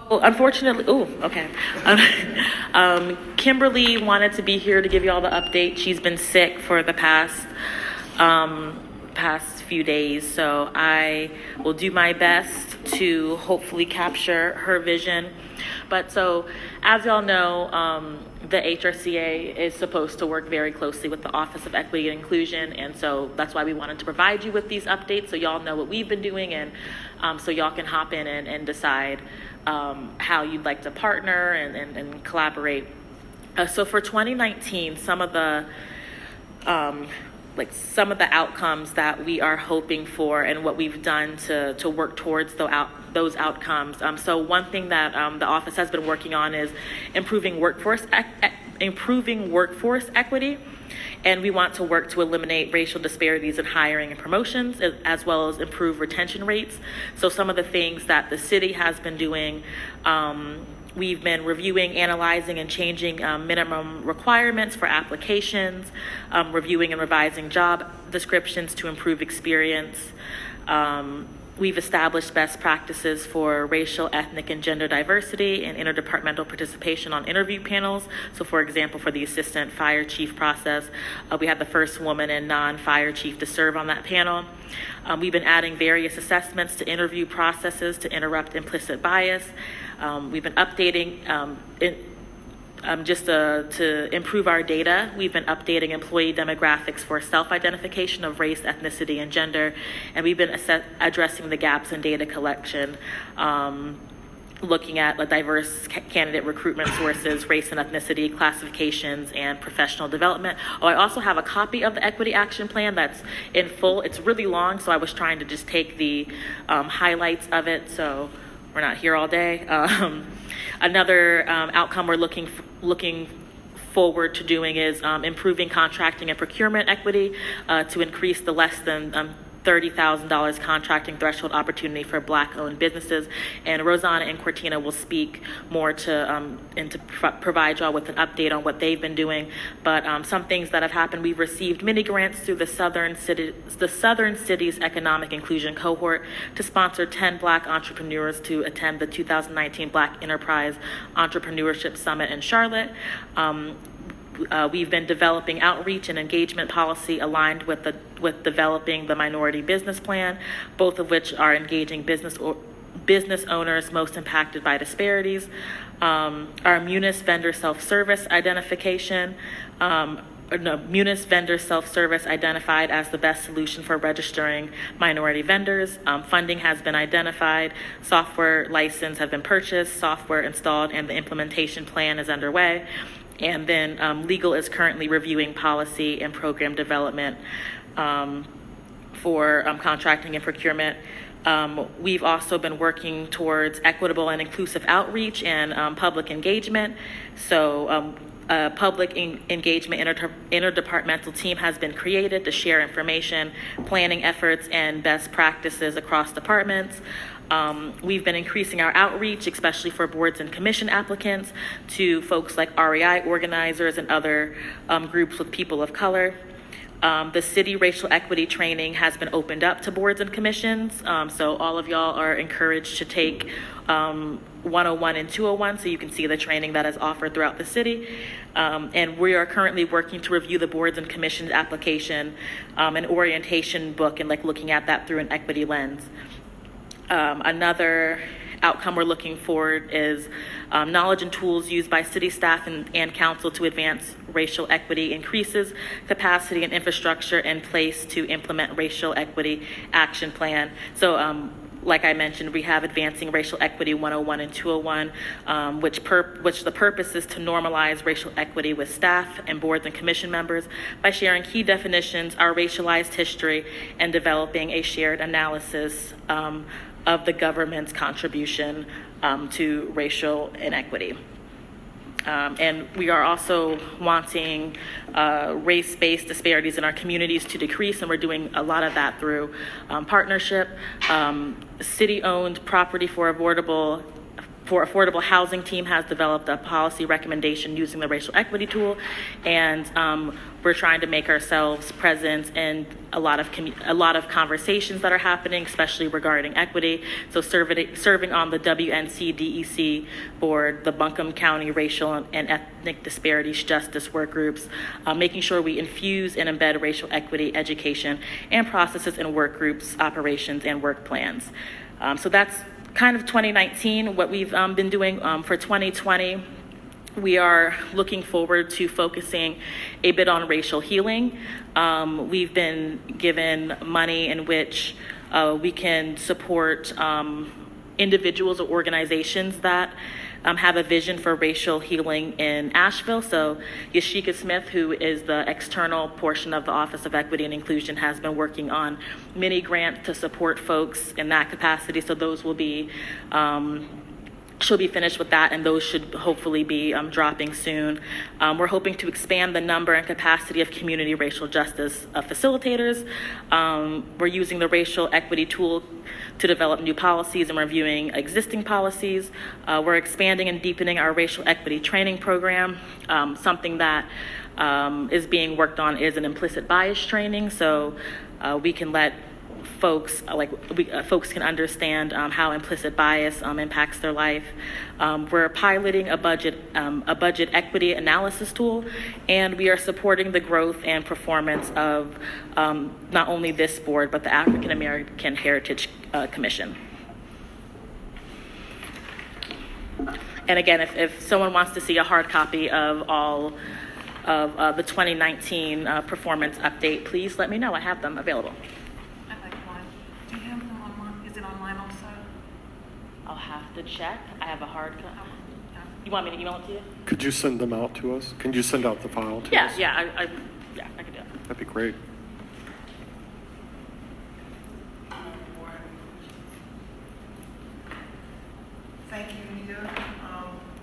Well, unfortunately, okay. Kimberly wanted to be here to give you all the update. She's been sick for the past few days, so I will do my best to hopefully capture her vision. But so, as y'all know, the HRCA is supposed to work very closely with the Office of Equity and Inclusion, and so that's why we wanted to provide you with these updates so y'all know what we've been doing, and so y'all can hop in and decide how you'd like to partner and collaborate. So for 2019, some of the outcomes that we are hoping for and what we've done to work towards those outcomes. So one thing that the office has been working on is improving workforce equity. And we want to work to eliminate racial disparities in hiring and promotions, as well as improve retention rates. So some of the things that the city has been doing, we've been reviewing, analyzing, and changing minimum requirements for applications, reviewing and revising job descriptions to improve experience. We've established best practices for racial, ethnic, and gender diversity and interdepartmental participation on interview panels. So for example, for the assistant fire chief process, we had the first woman and non-fire chief to serve on that panel. We've been adding various assessments to interview processes to interrupt implicit bias. We've been updating just to improve our data. We've been updating employee demographics for self-identification of race, ethnicity, and gender, and we've been addressing the gaps in data collection, looking at diverse candidate recruitment sources, race and ethnicity classifications, and professional development. I also have a copy of the Equity Action Plan that's in full. It's really long, so I was trying to just take the highlights of it, so we're not here all day. Another outcome we're looking forward to doing is improving contracting and procurement equity to increase the less than $30,000 contracting threshold opportunity for Black-owned businesses. And Rosanna and Cortina will speak more to provide y'all with an update on what they've been doing. But some things that have happened: we've received mini grants through the Southern Cities Economic Inclusion Cohort to sponsor 10 Black entrepreneurs to attend the 2019 Black Enterprise Entrepreneurship Summit in Charlotte. We've been developing outreach and engagement policy aligned with developing the Minority Business Plan, both of which are engaging business owners most impacted by disparities. Our Munis vendor self-service identification. Munis vendor self-service identified as the best solution for registering minority vendors. Funding has been identified, software license have been purchased, software installed, and the implementation plan is underway. And then legal is currently reviewing policy and program development for contracting and procurement. We've also been working towards equitable and inclusive outreach and public engagement. So a public engagement interdepartmental team has been created to share information, planning efforts, and best practices across departments. We've been increasing our outreach, especially for boards and commission applicants, to folks like REI organizers and other groups with people of color. The city racial equity training has been opened up to boards and commissions, so all of y'all are encouraged to take 101 and 201 so you can see the training that is offered throughout the city. And we are currently working to review the boards and commissions application and orientation book and looking at that through an equity lens. Another outcome we're looking for is knowledge and tools used by city staff and council to advance racial equity increases capacity and infrastructure in place to implement racial equity action plan. So like I mentioned, we have Advancing Racial Equity 101 and 201, which the purpose is to normalize racial equity with staff and boards and commission members by sharing key definitions, our racialized history, and developing a shared analysis of the government's contribution to racial inequity. And we are also wanting race-based disparities in our communities to decrease, and we're doing a lot of that through partnership, city-owned property for affordable for affordable housing team has developed a policy recommendation using the racial equity tool, and we're trying to make ourselves present in a lot of conversations that are happening, especially regarding equity. So serving on the WNC-DEC board, the Buncombe County Racial and Ethnic Disparities Justice work groups, making sure we infuse and embed racial equity education and processes in work groups, operations, and work plans. So that's kind of 2019, what we've been doing. For 2020. We are looking forward to focusing a bit on racial healing. We've been given money in which we can support individuals or organizations that have a vision for racial healing in Asheville. So Yashika Smith, who is the external portion of the Office of Equity and Inclusion, has been working on many grants to support folks in that capacity. So those will be she'll be finished with that, and those should hopefully be dropping soon. We're hoping to expand the number and capacity of community racial justice facilitators. We're using the racial equity tool to develop new policies and reviewing existing policies. We're expanding and deepening our racial equity training program. Something that is being worked on is an implicit bias training, so we can let folks folks can understand how implicit bias impacts their life. We're piloting a budget equity analysis tool, and we are supporting the growth and performance of not only this board but the African American Heritage Commission. And again, if someone wants to see a hard copy of all of the 2019 performance update, please let me know. I have them available. I'll have to check. I have a hard copy. You want me to email it to you? Could you send them out to us? Can you send out the file to us? Yeah, I can do it. That'd be great. Thank you, Nita.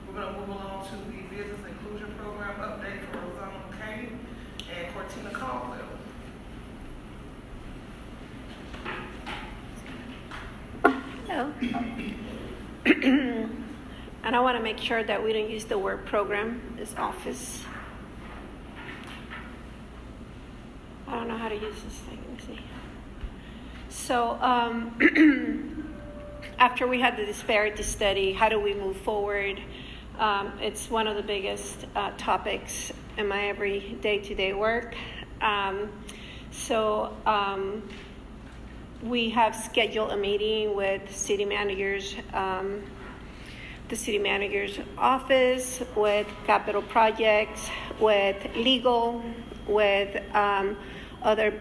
We're going to move along to the Business Inclusion Program update for Rosanna Kay and Cortina Caldwell. Hello. And I want to make sure that we don't use the word program. It's office. I don't know how to use this thing. Let me see. So after we had the disparity study, how do we move forward? It's one of the biggest topics in my every day-to-day work. We have scheduled a meeting with city managers, the city manager's office, with capital projects, with legal, with other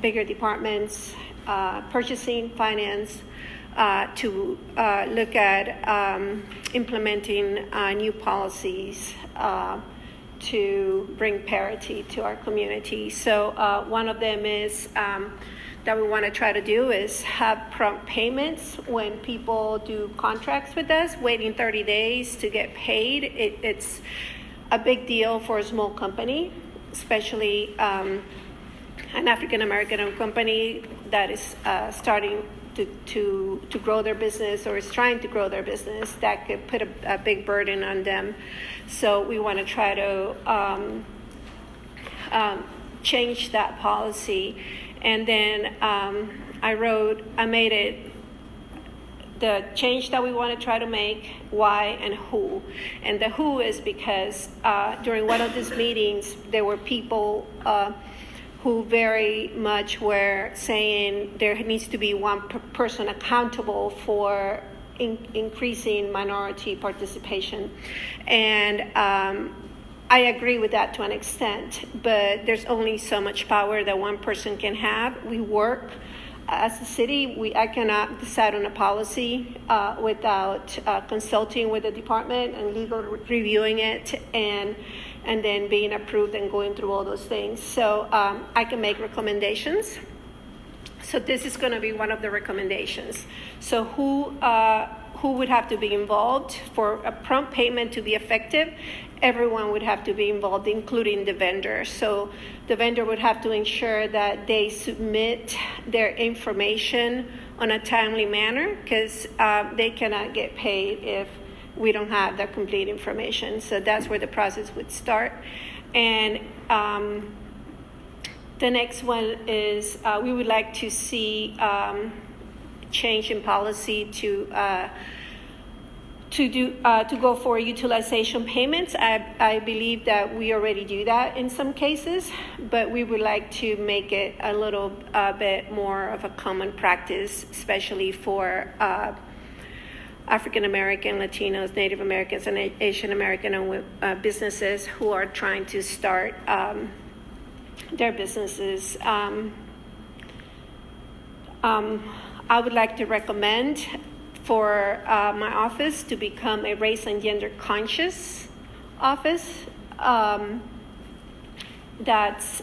bigger departments, purchasing, finance, to look at implementing new policies to bring parity to our community. So one of them is that we want to try to do is have prompt payments when people do contracts with us, waiting 30 days to get paid. It's a big deal for a small company, especially an African-American company that is starting to grow their business or is trying to grow their business. That could put a big burden on them. So we want to try to change that policy. And then I made it the change that we want to try to make, why and who. And the who is because during one of these meetings, there were people who very much were saying there needs to be one person accountable for increasing minority participation. And I agree with that to an extent, but there's only so much power that one person can have. We work as a city. I cannot decide on a policy without consulting with the department and legal reviewing it and then being approved and going through all those things. So I can make recommendations. So this is going to be one of the recommendations. So who would have to be involved for a prompt payment to be effective? Everyone would have to be involved, including the vendor. So the vendor would have to ensure that they submit their information on a timely manner, because they cannot get paid if we don't have the complete information. So that's where the process would start. And the next one is we would like to see change in policy to go for utilization payments. I believe that we already do that in some cases, but we would like to make it a little bit more of a common practice, especially for African American, Latinos, Native Americans, and Asian American businesses who are trying to start their businesses. I would like to recommend for my office to become a race and gender conscious office. That's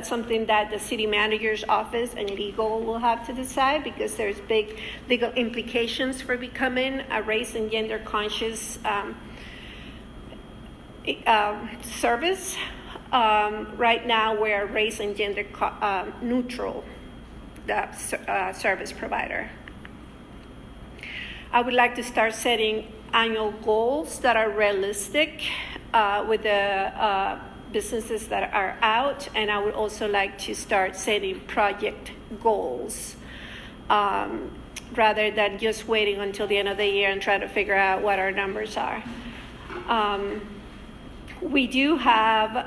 something that the city manager's office and legal will have to decide, because there's big legal implications for becoming a race and gender conscious service. Right now, we're a race and gender neutral service provider. I would like to start setting annual goals that are realistic with the businesses that are out, and I would also like to start setting project goals rather than just waiting until the end of the year and try to figure out what our numbers are. We do have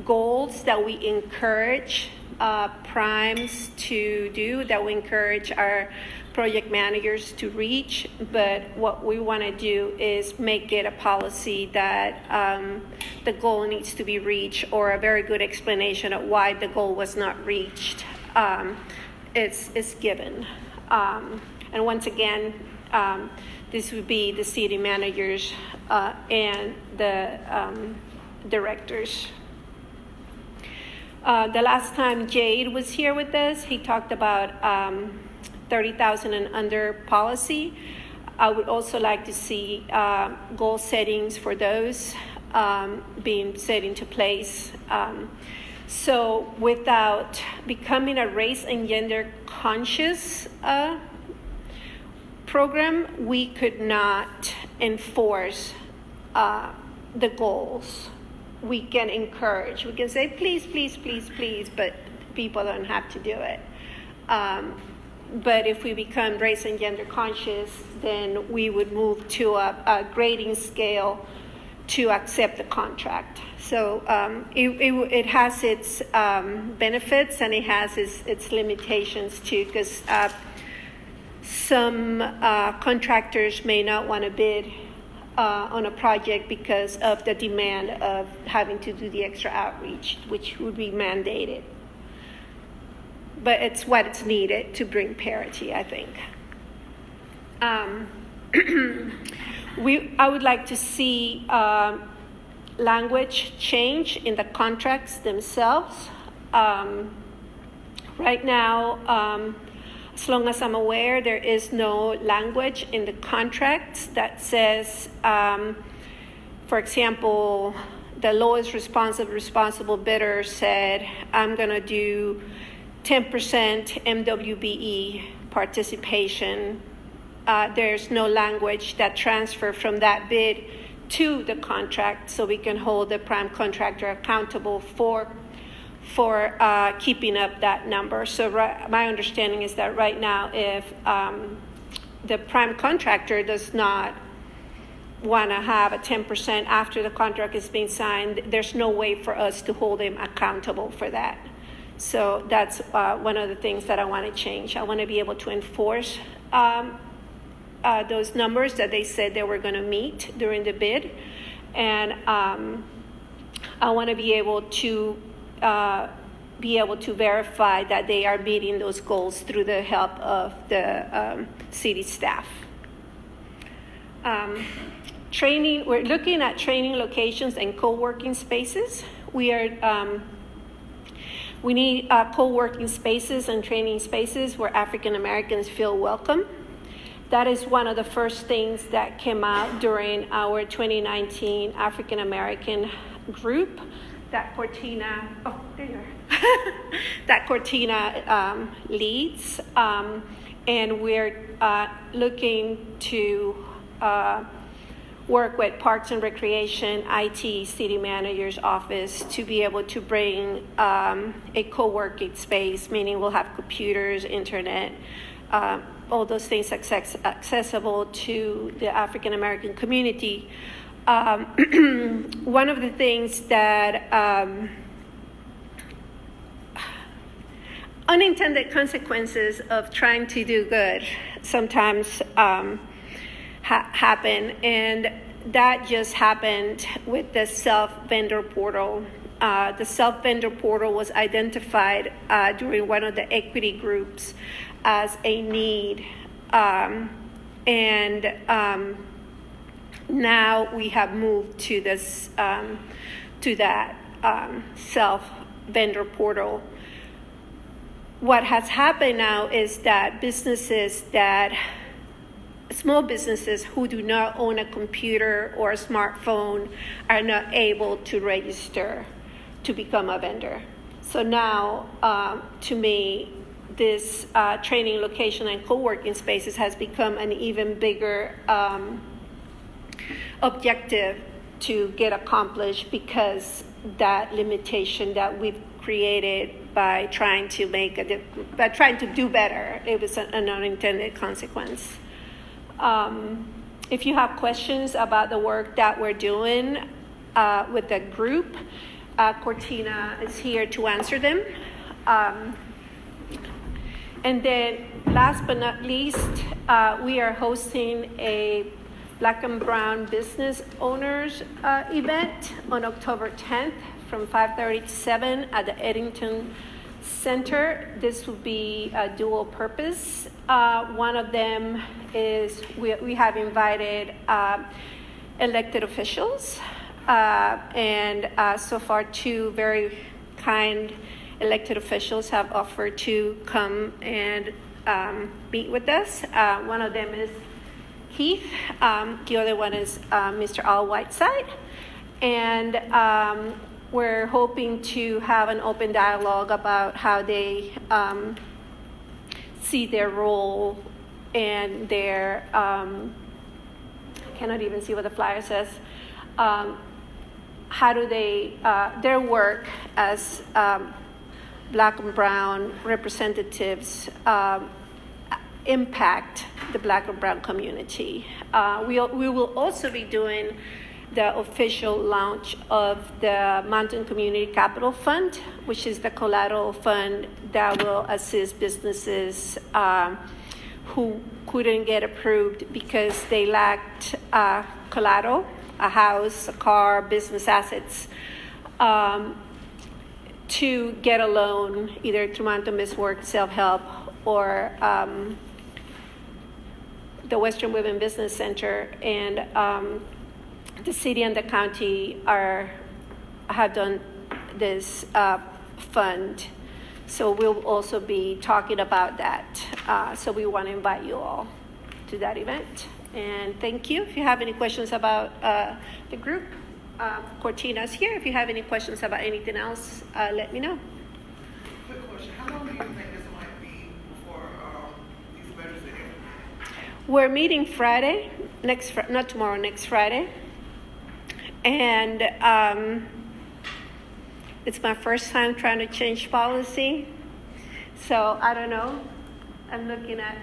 goals that we encourage primes to do, that we encourage our project managers to reach, but what we want to do is make it a policy that the goal needs to be reached, or a very good explanation of why the goal was not reached is given. And once again, this would be the city managers and the directors. The last time Jade was here with us, he talked about 30,000 and under policy. I would also like to see goal settings for those being set into place. So without becoming a race and gender conscious program, we could not enforce the goals. We can encourage, we can say, please, please, please, please, but people don't have to do it. But if we become race and gender conscious, then we would move to a grading scale to accept the contract. So it has its benefits and it has its limitations too, because some contractors may not want to bid on a project because of the demand of having to do the extra outreach, which would be mandated. But it's what's needed to bring parity, I think. I would like to see language change in the contracts themselves. Right now, as long as I'm aware, there is no language in the contracts that says, for example, the lowest responsible bidder said, I'm going to do 10% MWBE participation. There's no language that transfer from that bid to the contract, so we can hold the prime contractor accountable for keeping up that number. So my understanding is that right now, if the prime contractor does not want to have a 10% after the contract is being signed, there's no way for us to hold him accountable for that. So that's one of the things that I want to change. I want to be able to enforce those numbers that they said they were going to meet during the bid. And I want to be able to verify that they are meeting those goals through the help of the city staff. Training, we're looking at training locations and co-working spaces. We need co-working spaces and training spaces where African Americans feel welcome. That is one of the first things that came out during our 2019 African American group that Cortina leads. and we're looking to work with Parks and Recreation, IT, City Manager's Office to be able to bring a co-working space, meaning we'll have computers, internet, all those things accessible to the African American community. One of the things that unintended consequences of trying to do good sometimes happen, and that just happened with the self-vendor portal. The self-vendor portal was identified during one of the equity groups as a need, and now we have moved to this to that self-vendor portal. What has happened now is that small businesses who do not own a computer or a smartphone are not able to register to become a vendor. So now, to me, this training location and co-working spaces has become an even bigger objective to get accomplished, because that limitation that we've created by trying to do better, it was an unintended consequence. If you have questions about the work that we're doing with the group, Cortina is here to answer them. And then last but not least, we are hosting a Black and Brown Business Owners event on October 10th from 5:30 to 7 at the Eddington Center. This will be a dual purpose. One of them is we have invited elected officials, and so far 2 very kind elected officials have offered to come and meet with us. One of them is Keith. The other one is Mr. Al Whiteside. And we're hoping to have an open dialogue about how they see their role and their, cannot even see what the flyer says, how do they, their work as Black and Brown representatives impact the Black and Brown community. We will also be doing the official launch of the Mountain Community Capital Fund, which is the collateral fund that will assist businesses who couldn't get approved because they lacked collateral, a house, a car, business assets, to get a loan either through Mountain Biz Work, self-help, or the Western Women Business Center. And the city and the county have done this fund. So we'll also be talking about that. So we want to invite you all to that event. And thank you. If you have any questions about the group, Cortina's here. If you have any questions about anything else, let me know. Quick question, how long do you think this might be before these measures are in? We're meeting Friday, not tomorrow, next Friday. And it's my first time trying to change policy. So I don't know. I'm looking at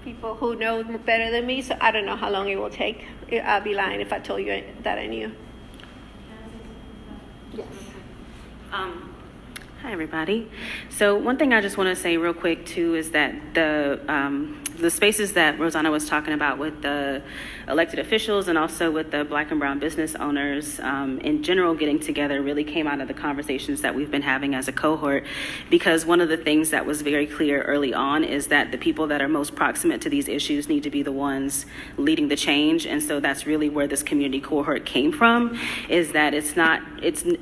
people who know better than me, so I don't know how long it will take. I'll be lying if I told you that I knew. Yes. Hi, everybody. So one thing I just want to say real quick, too, is that the spaces that Rosanna was talking about with the elected officials and also with the Black and Brown business owners in general getting together really came out of the conversations that we've been having as a cohort, because one of the things that was very clear early on is that the people that are most proximate to these issues need to be the ones leading the change. And so that's really where this community cohort came from, is that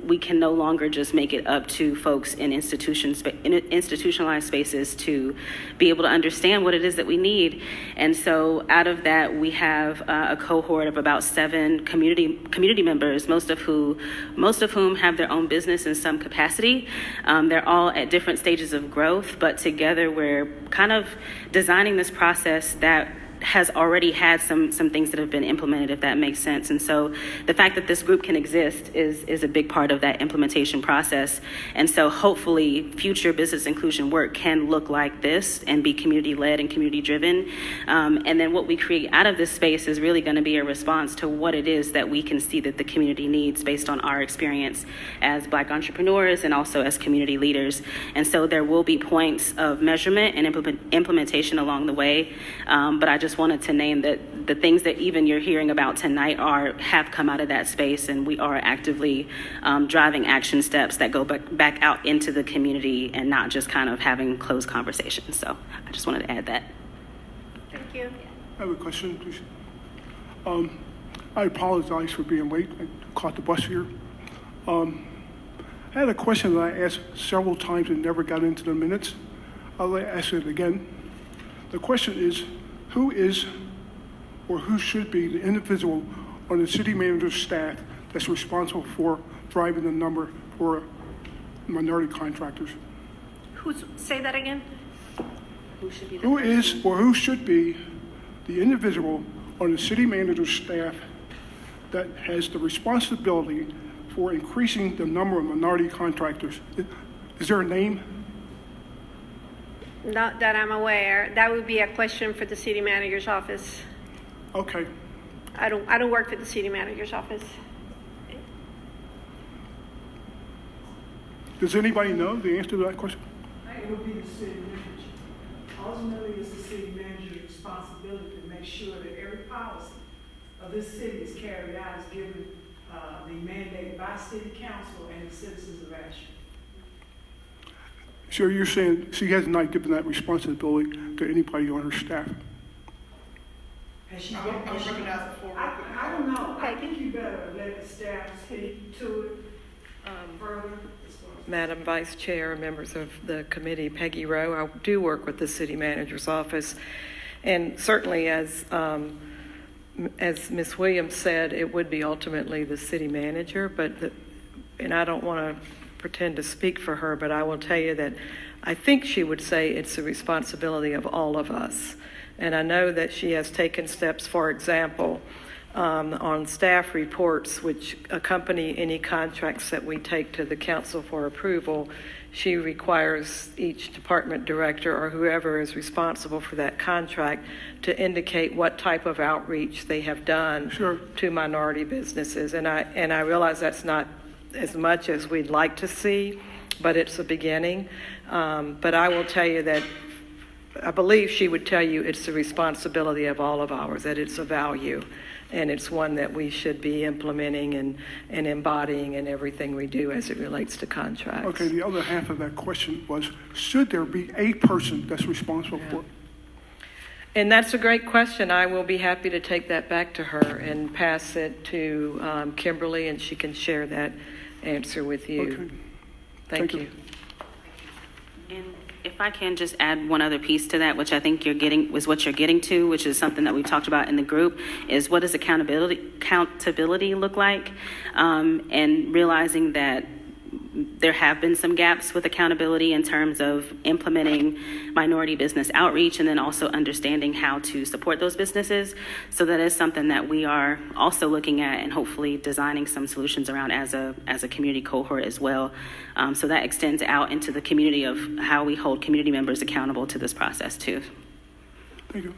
we can no longer just make it up to folks in institutionalized spaces to be able to understand what it is that we need. need. And so out of that, we have a cohort of about 7 community members, most of whom have their own business in some capacity. They're all at different stages of growth, but together we're kind of designing this process that has already had some things that have been implemented, if that makes sense. And so the fact that this group can exist is a big part of that implementation process. And so hopefully future business inclusion work can look like this and be community-led and community-driven. And then what we create out of this space is really going to be a response to what it is that we can see that the community needs based on our experience as Black entrepreneurs and also as community leaders. And so there will be points of measurement and implementation along the way. But I just wanted to name that the things that even you're hearing about tonight have come out of that space, and we are actively driving action steps that go back out into the community and not just kind of having closed conversations. So I just wanted to add that. Thank you. I have a question, please. I apologize for being late. I caught the bus here. I had a question that I asked several times and never got into the minutes. I'll ask it again. The question is, who is or who should be the individual on the city manager's staff that's responsible for driving the number for minority contractors? Say that again? Who is or who should be the individual on the city manager's staff that has the responsibility for increasing the number of minority contractors? Is there a name? Not that I'm aware. That would be a question for the city manager's office. Okay. I don't work for the city manager's office. Does anybody know the answer to that question? It would be the city manager. Ultimately, it's the city manager's responsibility to make sure that every policy of this city is carried out as given the mandate by city council and the citizens of Asheville. So you're saying she has not given that responsibility to anybody on her staff? Has she I'm been? recognizing for. I don't know. I think you better let the staff speak to it further. Madam Vice Chair, members of the committee, Peggy Rowe. I do work with the city manager's office, and certainly as Ms. Williams said, it would be ultimately the city manager. And I don't want to pretend to speak for her, but I will tell you that I think she would say it's the responsibility of all of us. And I know that she has taken steps, for example, on staff reports, which accompany any contracts that we take to the council for approval. She requires each department director or whoever is responsible for that contract to indicate what type of outreach they have done to minority businesses. And I realize that's not as much as we'd like to see, but it's a beginning. But I will tell you that I believe she would tell you it's the responsibility of all of ours, that it's a value, and it's one that we should be implementing and embodying in everything we do as it relates to contracts. Okay, the other half of that question was, should there be a person that's responsible for it? And that's a great question. I will be happy to take that back to her and pass it to Kimberly, and she can share that answer with you. Okay. Thank you. And if I can just add one other piece to that, which I think was what you're getting to, which is something that we've talked about in the group, is what does accountability look like? And realizing that there have been some gaps with accountability in terms of implementing minority business outreach and then also understanding how to support those businesses. So that is something that we are also looking at and hopefully designing some solutions around as a community cohort as well. So that extends out into the community of how we hold community members accountable to this process too. Thank you.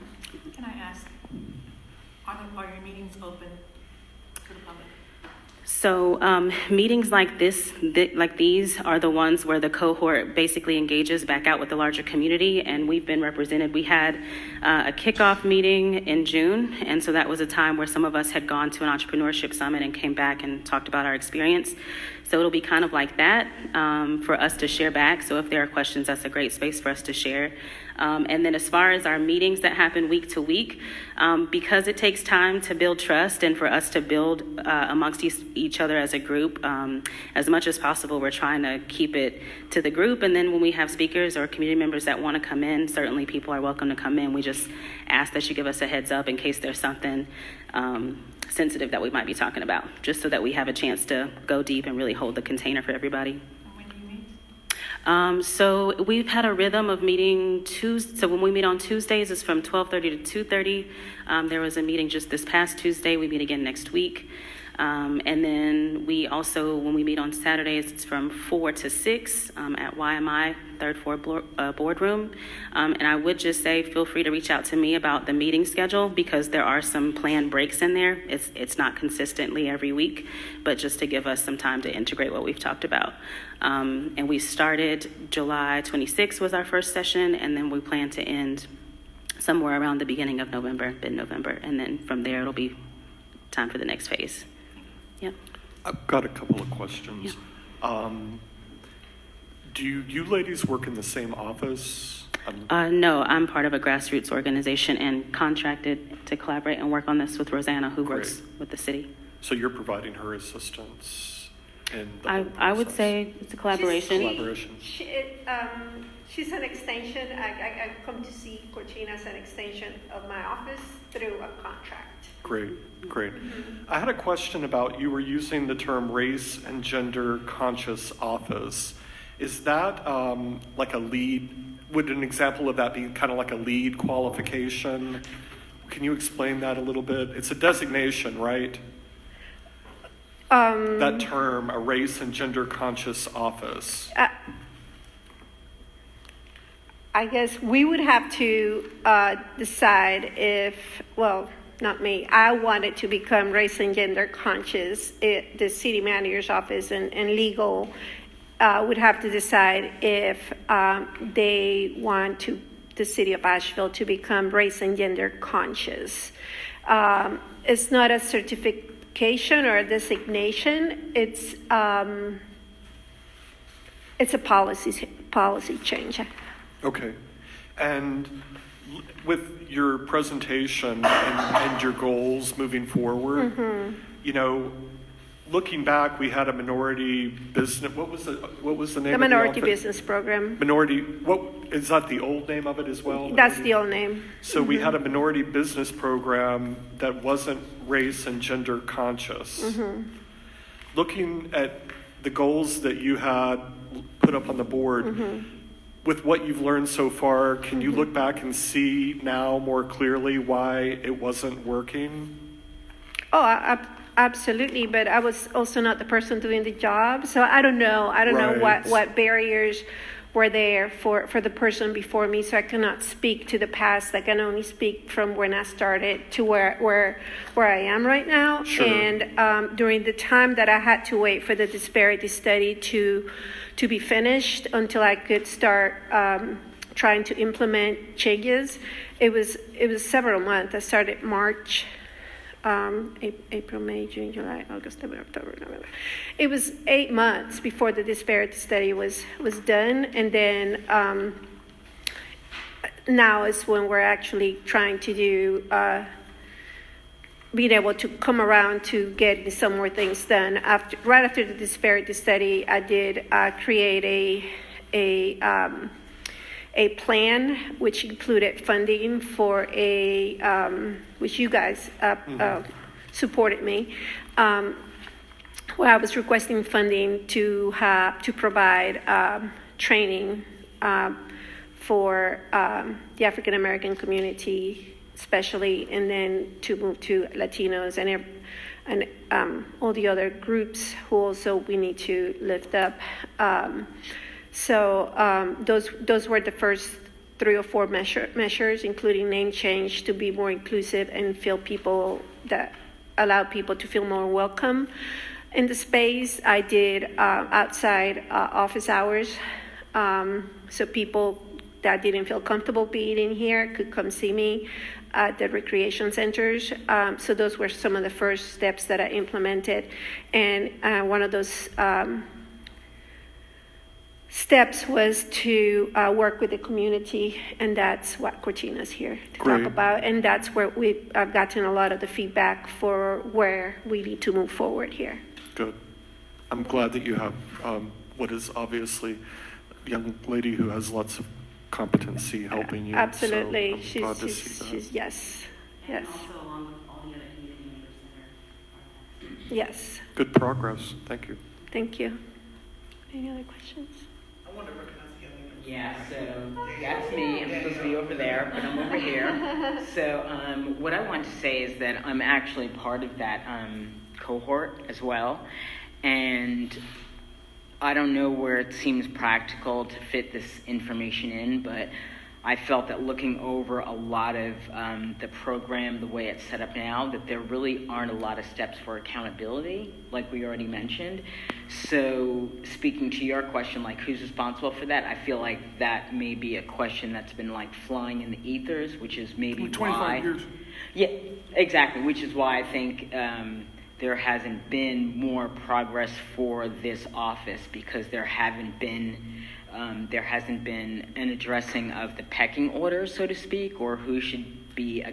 Can I ask, are your meetings open to the public? So meetings like these are the ones where the cohort basically engages back out with the larger community, and we've been represented. We had a kickoff meeting in June, and so that was a time where some of us had gone to an entrepreneurship summit and came back and talked about our experience. So it'll be kind of like that for us to share back. So if there are questions, that's a great space for us to share. And then as far as our meetings that happen week to week, because it takes time to build trust and for us to build amongst each other as a group, as much as possible, we're trying to keep it to the group. And then when we have speakers or community members that want to come in, certainly people are welcome to come in. We just ask that you give us a heads up in case there's something sensitive that we might be talking about, just so that we have a chance to go deep and really hold the container for everybody. When do you meet? So we've had a rhythm of meeting so when we meet on Tuesdays, it's from 12:30 to 2:30. There was a meeting just this past Tuesday. We meet again next week. And then we also, when we meet on Saturdays, it's from 4 to 6 at YMI, third floor boardroom. And I would just say, feel free to reach out to me about the meeting schedule, because there are some planned breaks in there. It's not consistently every week, but just to give us some time to integrate what we've talked about. And we started July 26th was our first session, and then we plan to end somewhere around the beginning of November, mid-November. And then from there, it'll be time for the next phase. Yep. I've got a couple of questions. Yeah. Do you ladies work in the same office? No, I'm part of a grassroots organization and contracted to collaborate and work on this with Rosanna, who works with the city. So you're providing her assistance in the whole I would process? say it's a collaboration. She's an extension. I come to see Cortina as an extension of my office through a contract. Great. I had a question about, you were using the term race and gender conscious office. Is that like a lead? Would an example of that be kind of like a lead qualification? Can you explain that a little bit? It's a designation, right? That term, a race and gender conscious office. I guess we would have to decide if, well, not me, I wanted to become race and gender conscious. The city manager's office and legal would have to decide if they want the city of Asheville to become race and gender conscious. It's not a certification or a designation. It's a policy change. Okay. And with your presentation and your goals moving forward, you know, looking back, we had a minority business. What was the name The of the Minority office? Business Program. Minority. What is that? The old name of it as well. That's the old name. So we had a minority business program that wasn't race and gender conscious. Looking at the goals that you had put up on the board. With what you've learned so far, can you look back and see now more clearly why it wasn't working? Oh, absolutely. But I was also not the person doing the job, so I don't know. I don't know what barriers were there for the person before me. So I cannot speak to the past. I can only speak from when I started to where I am right now. Sure. And during the time that I had to wait for the disparity study to be finished until I could start trying to implement changes, it was several months. I started March, April, May, June, July, August, September, October, November. It was 8 months before the disparity study was done, and then now is when we're actually trying to do being able to come around to get some more things done. Right after the disparity study, I did create a plan which included funding for which you guys supported me, where I was requesting funding to provide training for the African American community, especially, and then to move to Latinos and all the other groups who also we need to lift up. So those were the first 3 or 4 measures, including name change to be more inclusive and allow people to feel more welcome in the space. I did outside office hours, so people that didn't feel comfortable being in here could come see me at the recreation centers. So those were some of the first steps that I implemented. And one of those steps was to work with the community, and that's what Cortina's here to Great. talk about. And that's where I've gotten a lot of the feedback for where we need to move forward here. Good. I'm glad that you have what is obviously a young lady who has lots of competency helping you. Absolutely. So I'm glad to see that. She's yes. And Yes. also along with all the other community members that are. Yes. Good progress. Thank you. Thank you. Any other questions? I want to recognize the young lady. Yeah, so that's me. I'm supposed to be over there, but I'm over here. So what I want to say is that I'm actually part of that cohort as well. And I don't know where it seems practical to fit this information in, but I felt that looking over a lot of the program, the way it's set up now, that there really aren't a lot of steps for accountability, like we already mentioned. So speaking to your question, like who's responsible for that, I feel like that may be a question that's been like flying in the ethers, which is maybe 25 why. years. Yeah, exactly, which is why I think there hasn't been more progress for this office, because there hasn't been an addressing of the pecking order, so to speak, or who should be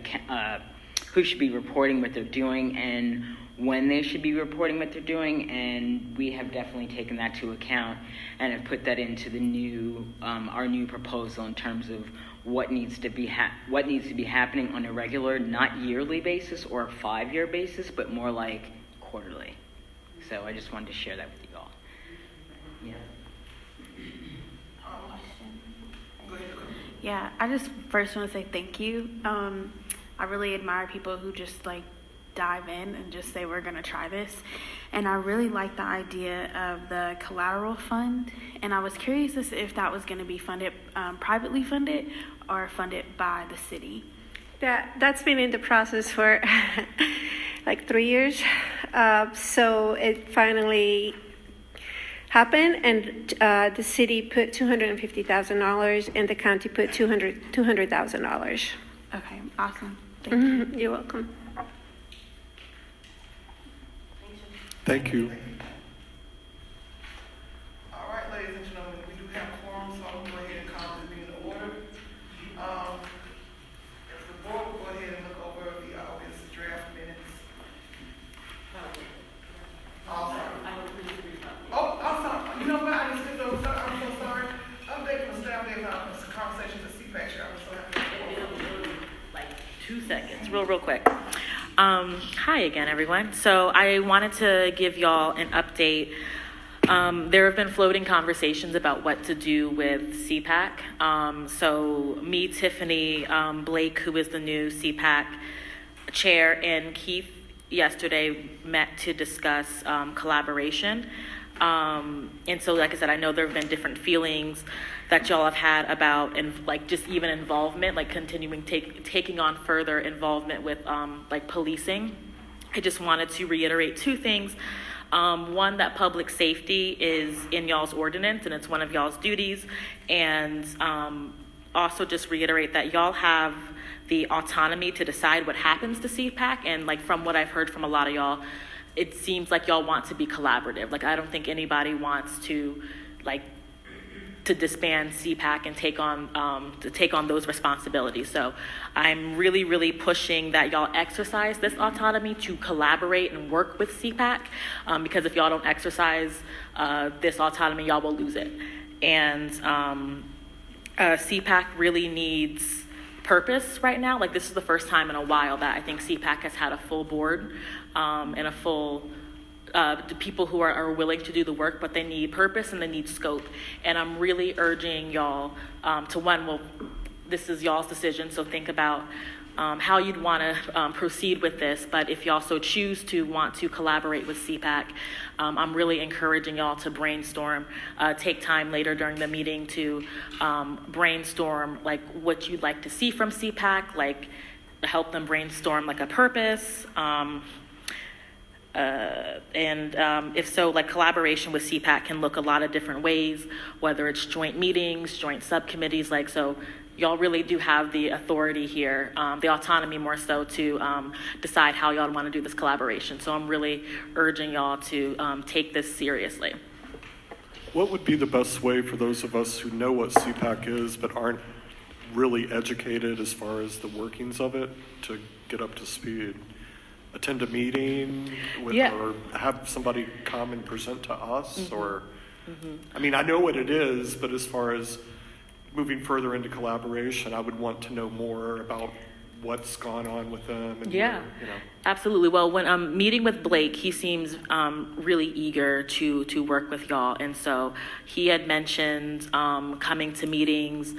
reporting what they're doing and when they should be reporting what they're doing. And we have definitely taken that to account and have put that into the new our new proposal in terms of what needs to be happening on a regular, not yearly basis or a 5-year basis, but more like quarterly. So I just wanted to share that with you all. Yeah. Yeah, I just first want to say thank you. I really admire people who just like dive in and just say we're going to try this. And I really like the idea of the collateral fund. And I was curious as to if that was going to be funded, privately funded or funded by the city. That's been in the process for like 3 years. So it finally happened, and the city put $250,000 and the county put $200,000. Okay, awesome. Thank you. You're welcome. Thank you. All right, ladies and gentlemen, we do have quorum, so I'm going to go ahead and call this meeting to order. If the board will go ahead and look over the August draft minutes. Oh, sorry. Oh, I'm sorry. You know what? I just skipped over. I'm so sorry. Update from the staff, there's conversations at CPAC. I'm so happy. Like 2 seconds, real quick. Hi again, everyone. So I wanted to give y'all an update. There have been floating conversations about what to do with CPAC. So me, Tiffany, Blake, who is the new CPAC chair, and Keith yesterday met to discuss collaboration. And so, like I said, I know there have been different feelings that y'all have had about, and like just even involvement, like continuing taking on further involvement with like policing. I just wanted to reiterate 2 things. One, that public safety is in y'all's ordinance and it's one of y'all's duties. And also just reiterate that y'all have the autonomy to decide what happens to CPAC. And like from what I've heard from a lot of y'all, it seems like y'all want to be collaborative. Like I don't think anybody wants to to disband CPAC and take on those responsibilities. So I'm really pushing that y'all exercise this autonomy to collaborate and work with CPAC, because if y'all don't exercise this autonomy, y'all will lose it. And CPAC really needs purpose right now. Like this is the first time in a while that I think CPAC has had a full board and a full the people who are willing to do the work, but they need purpose and they need scope. And I'm really urging y'all to well, this is y'all's decision, so think about how you'd want to proceed with this. But if y'all so choose to want to collaborate with CPAC, I'm really encouraging y'all to brainstorm, take time later during the meeting to brainstorm like what you'd like to see from CPAC, like help them brainstorm like a purpose. If so, like collaboration with CPAC can look a lot of different ways, whether it's joint meetings, joint subcommittees, like so y'all really do have the authority here, the autonomy more so to decide how y'all want to do this collaboration. So I'm really urging y'all to take this seriously. What would be the best way for those of us who know what CPAC is but aren't really educated as far as the workings of it to get up to speed? Attend a meeting or have somebody come and present to us? Or, I mean, I know what it is, but as far as moving further into collaboration, I would want to know more about what's gone on with them. And Absolutely. Well, when I'm meeting with Blake, he seems really eager to work with y'all. And so he had mentioned coming to meetings.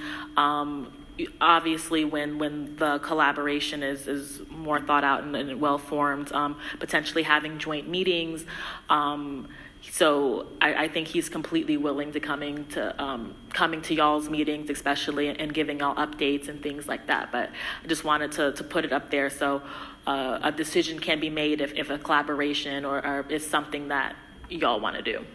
Obviously, when the collaboration is more thought out and well formed, potentially having joint meetings. So I think he's completely willing to coming to y'all's meetings, especially, and giving y'all updates and things like that. But I just wanted to put it up there so a decision can be made if a collaboration or is something that y'all want to do.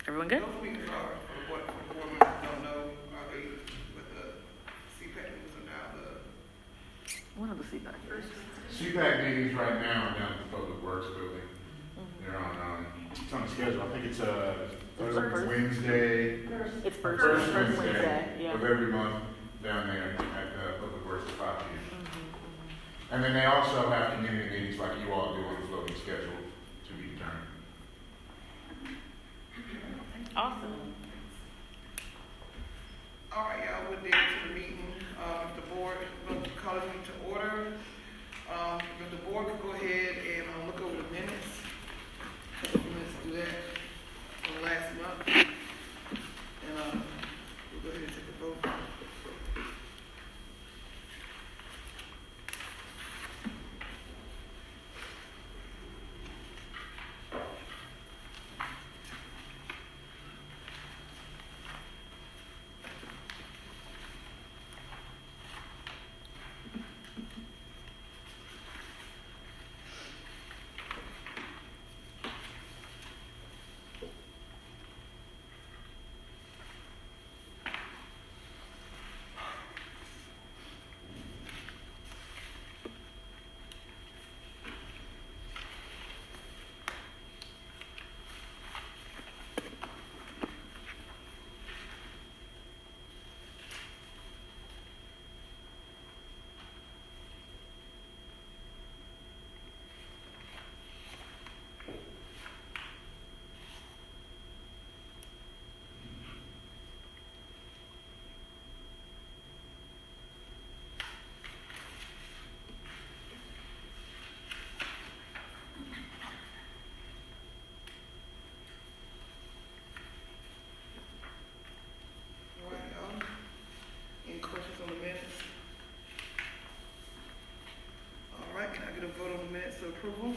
Everyone good? Those meetings are, for what board members don't know, are they with the CPAC meetings are now the... One of the CPAC. CPAC meetings right now are down at the Public Works building. They're on, it's on the schedule. I think it's third Wednesday. It's first Wednesday of every month down there at Public Works at 5 p.m. And then they also have community meetings like you all do on the floating schedule to be determined. Awesome. All right, y'all, we're there to the meeting. If the board will call this meeting to order. If the board could go ahead and look over the minutes. A couple of minutes to do that for the last month. And we'll go ahead and take a vote. Vote on the minutes of approval.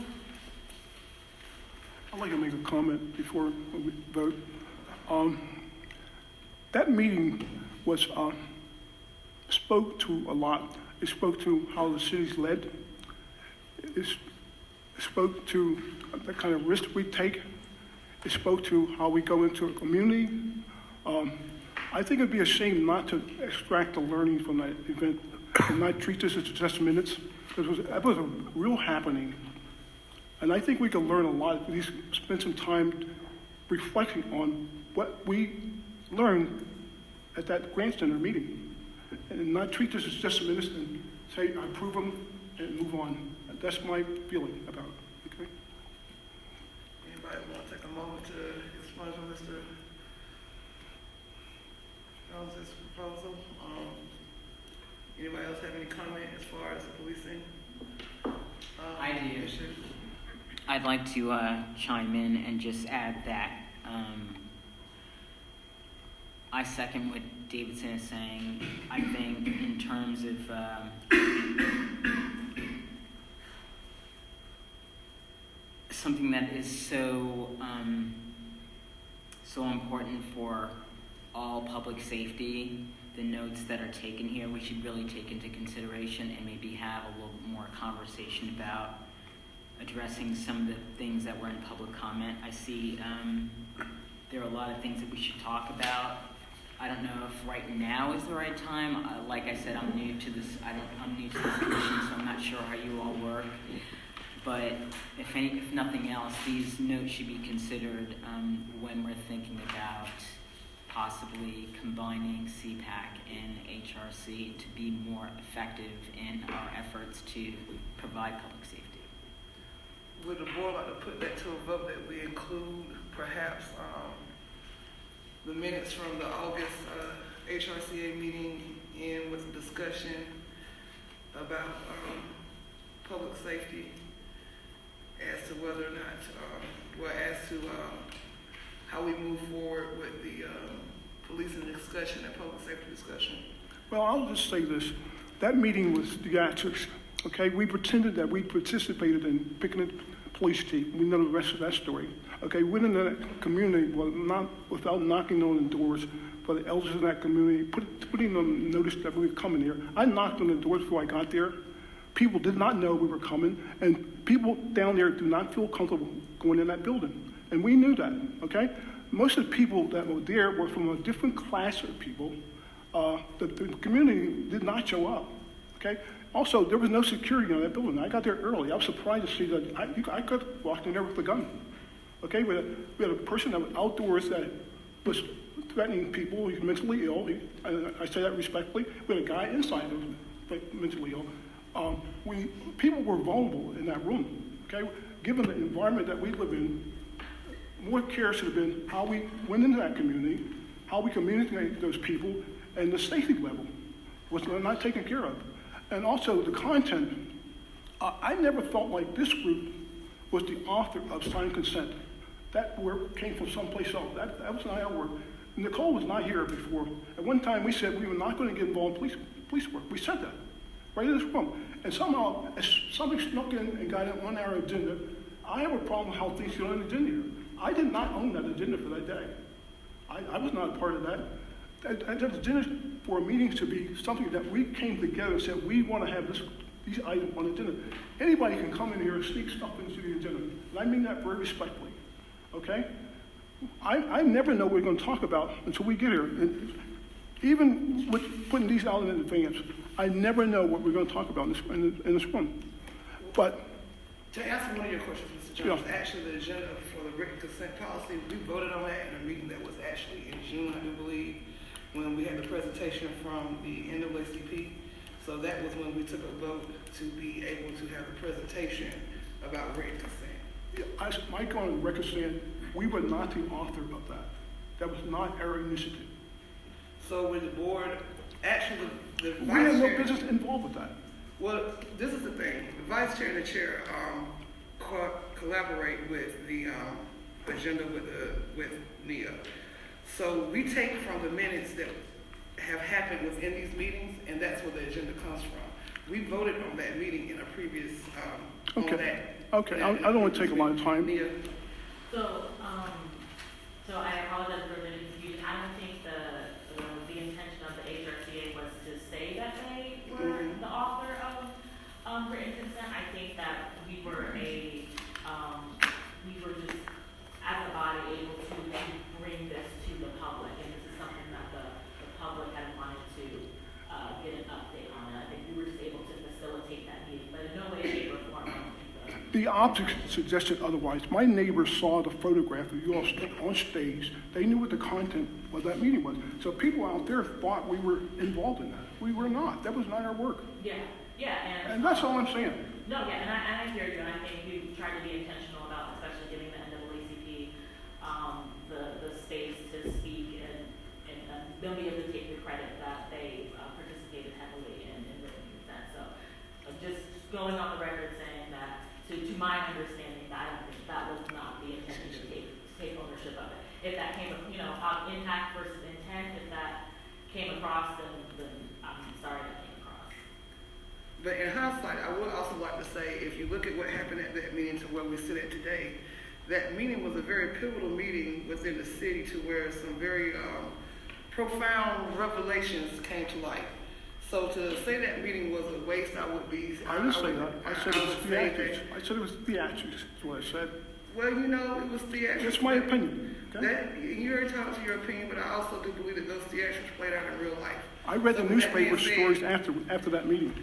I'd like to make a comment before we vote. That meeting was spoke to a lot. It spoke to how the city's led. It spoke to the kind of risk we take. It spoke to how we go into a community. I think it'd be a shame not to extract the learning from that event and not treat this as just minutes. That was a real happening. And I think we can learn a lot if we spend some time reflecting on what we learned at that Grant Center meeting. And not treat this as just minutes and say, I approve them and move on. That's my feeling about it. Okay? Anybody want to take a moment to expunge on Mr. Jones's proposal? Anybody else have any comment as far as the policing? I do. Issue? I'd like to chime in and just add that I second what Davidson is saying. I think in terms of something that is so important for all public safety, the notes that are taken here, we should really take into consideration and maybe have a little more conversation about addressing some of the things that were in public comment. I see there are a lot of things that we should talk about. I don't know if right now is the right time. Like I said, I'm new to this. I'm new to this commission, so I'm not sure how you all work. But if nothing else, these notes should be considered when we're thinking about possibly combining CPAC and HRC to be more effective in our efforts to provide public safety. Would the board like to put that to a vote that we include perhaps the minutes from the August HRCA meeting in with a discussion about public safety as to whether or not, how we move forward with the policing discussion and public safety discussion? Well, I'll just say this. That meeting was theatrics, okay? We pretended that we participated in picking a police chief. We know the rest of that story. Okay, went into that community without knocking on the doors for the elders in that community, putting them notice that we were coming here. I knocked on the doors before I got there. People did not know we were coming, and people down there do not feel comfortable going in that building. And we knew that, okay? Most of the people that were there were from a different class of people. The community did not show up, okay? Also, there was no security in that building. I got there early. I was surprised to see that I could have walked in there with a gun, okay? We had a person that was outdoors that was threatening people. He's mentally ill. I say that respectfully. We had a guy inside that was mentally ill. People were vulnerable in that room, okay? Given the environment that we live in, more care should have been how we went into that community, how we communicated with those people, and the safety level was not taken care of. And also the content. I never felt like this group was the author of signed consent. That work came from someplace else. That was not our work. Nicole was not here before. At one time we said we were not going to get involved in police work. We said that right in this room. And somehow, as something snuck in and got it on our agenda, I have a problem with how things get on the agenda here. I did not own that agenda for that day. I was not a part of that. That agenda for a meeting should be something that we came together and said we want to have these items on the agenda. Anybody can come in here and sneak stuff into the agenda. And I mean that very respectfully. Okay? I never know what we're going to talk about until we get here. And even with putting these out in advance, I never know what we're going to talk about in this room. But to answer one of your questions, Mr. Jones, actually the agenda for the written consent policy, we voted on that in a meeting that was actually in June, I do believe, when we had the presentation from the NAACP. So that was when we took a vote to be able to have a presentation about written consent. I go on the record saying we were not the author of that. That was not our initiative. So when the board, actually the vice we had no chair, business involved with that. well, this is the thing. The vice chair and the chair collaborate with the agenda with NEA. So we take from the minutes that have happened within these meetings, and that's where the agenda comes from. We voted on that meeting in a previous on that. Okay, I don't want to take a lot of time. NEA. So I apologize for the confusion. I don't think the intention of the HRCA was to say that they were the author of written consent. I think that we were just as a body able to bring this to the public, and this is something that the public had wanted to get an update on. And I think we were just able to facilitate that meeting, but in no way, shape, or form. I don't think The optics suggested otherwise. My neighbors saw the photograph of you all on stage. They knew what the content of that meeting was. So people out there thought we were involved in that. We were not. That was not our work. Yeah, And that's all I'm saying. No, and I hear you, and I think we tried to be intentional about, especially giving the NAACP the space to speak and they'll be able to take the credit that they participated heavily in written consent. So just going on the record saying that, to my understanding, that I don't think that was not the intention to take ownership of it. If that came, impact versus intent, if that came across, then I'm sorry that came across. But in hindsight, I would also like to say, if you look at what happened at that meeting to where we sit at today, that meeting was a very pivotal meeting within the city to where some very profound revelations came to light. So to say that meeting was a waste, I would be. I didn't say that. I said it was theatrics. I said it was theatrics, is what I said. Well, it was theatrics. That's my opinion. Okay? That, you're entitled to your opinion, but I also do believe that those theatrics played out in real life. I read the So with that newspaper being stories said, after that meeting.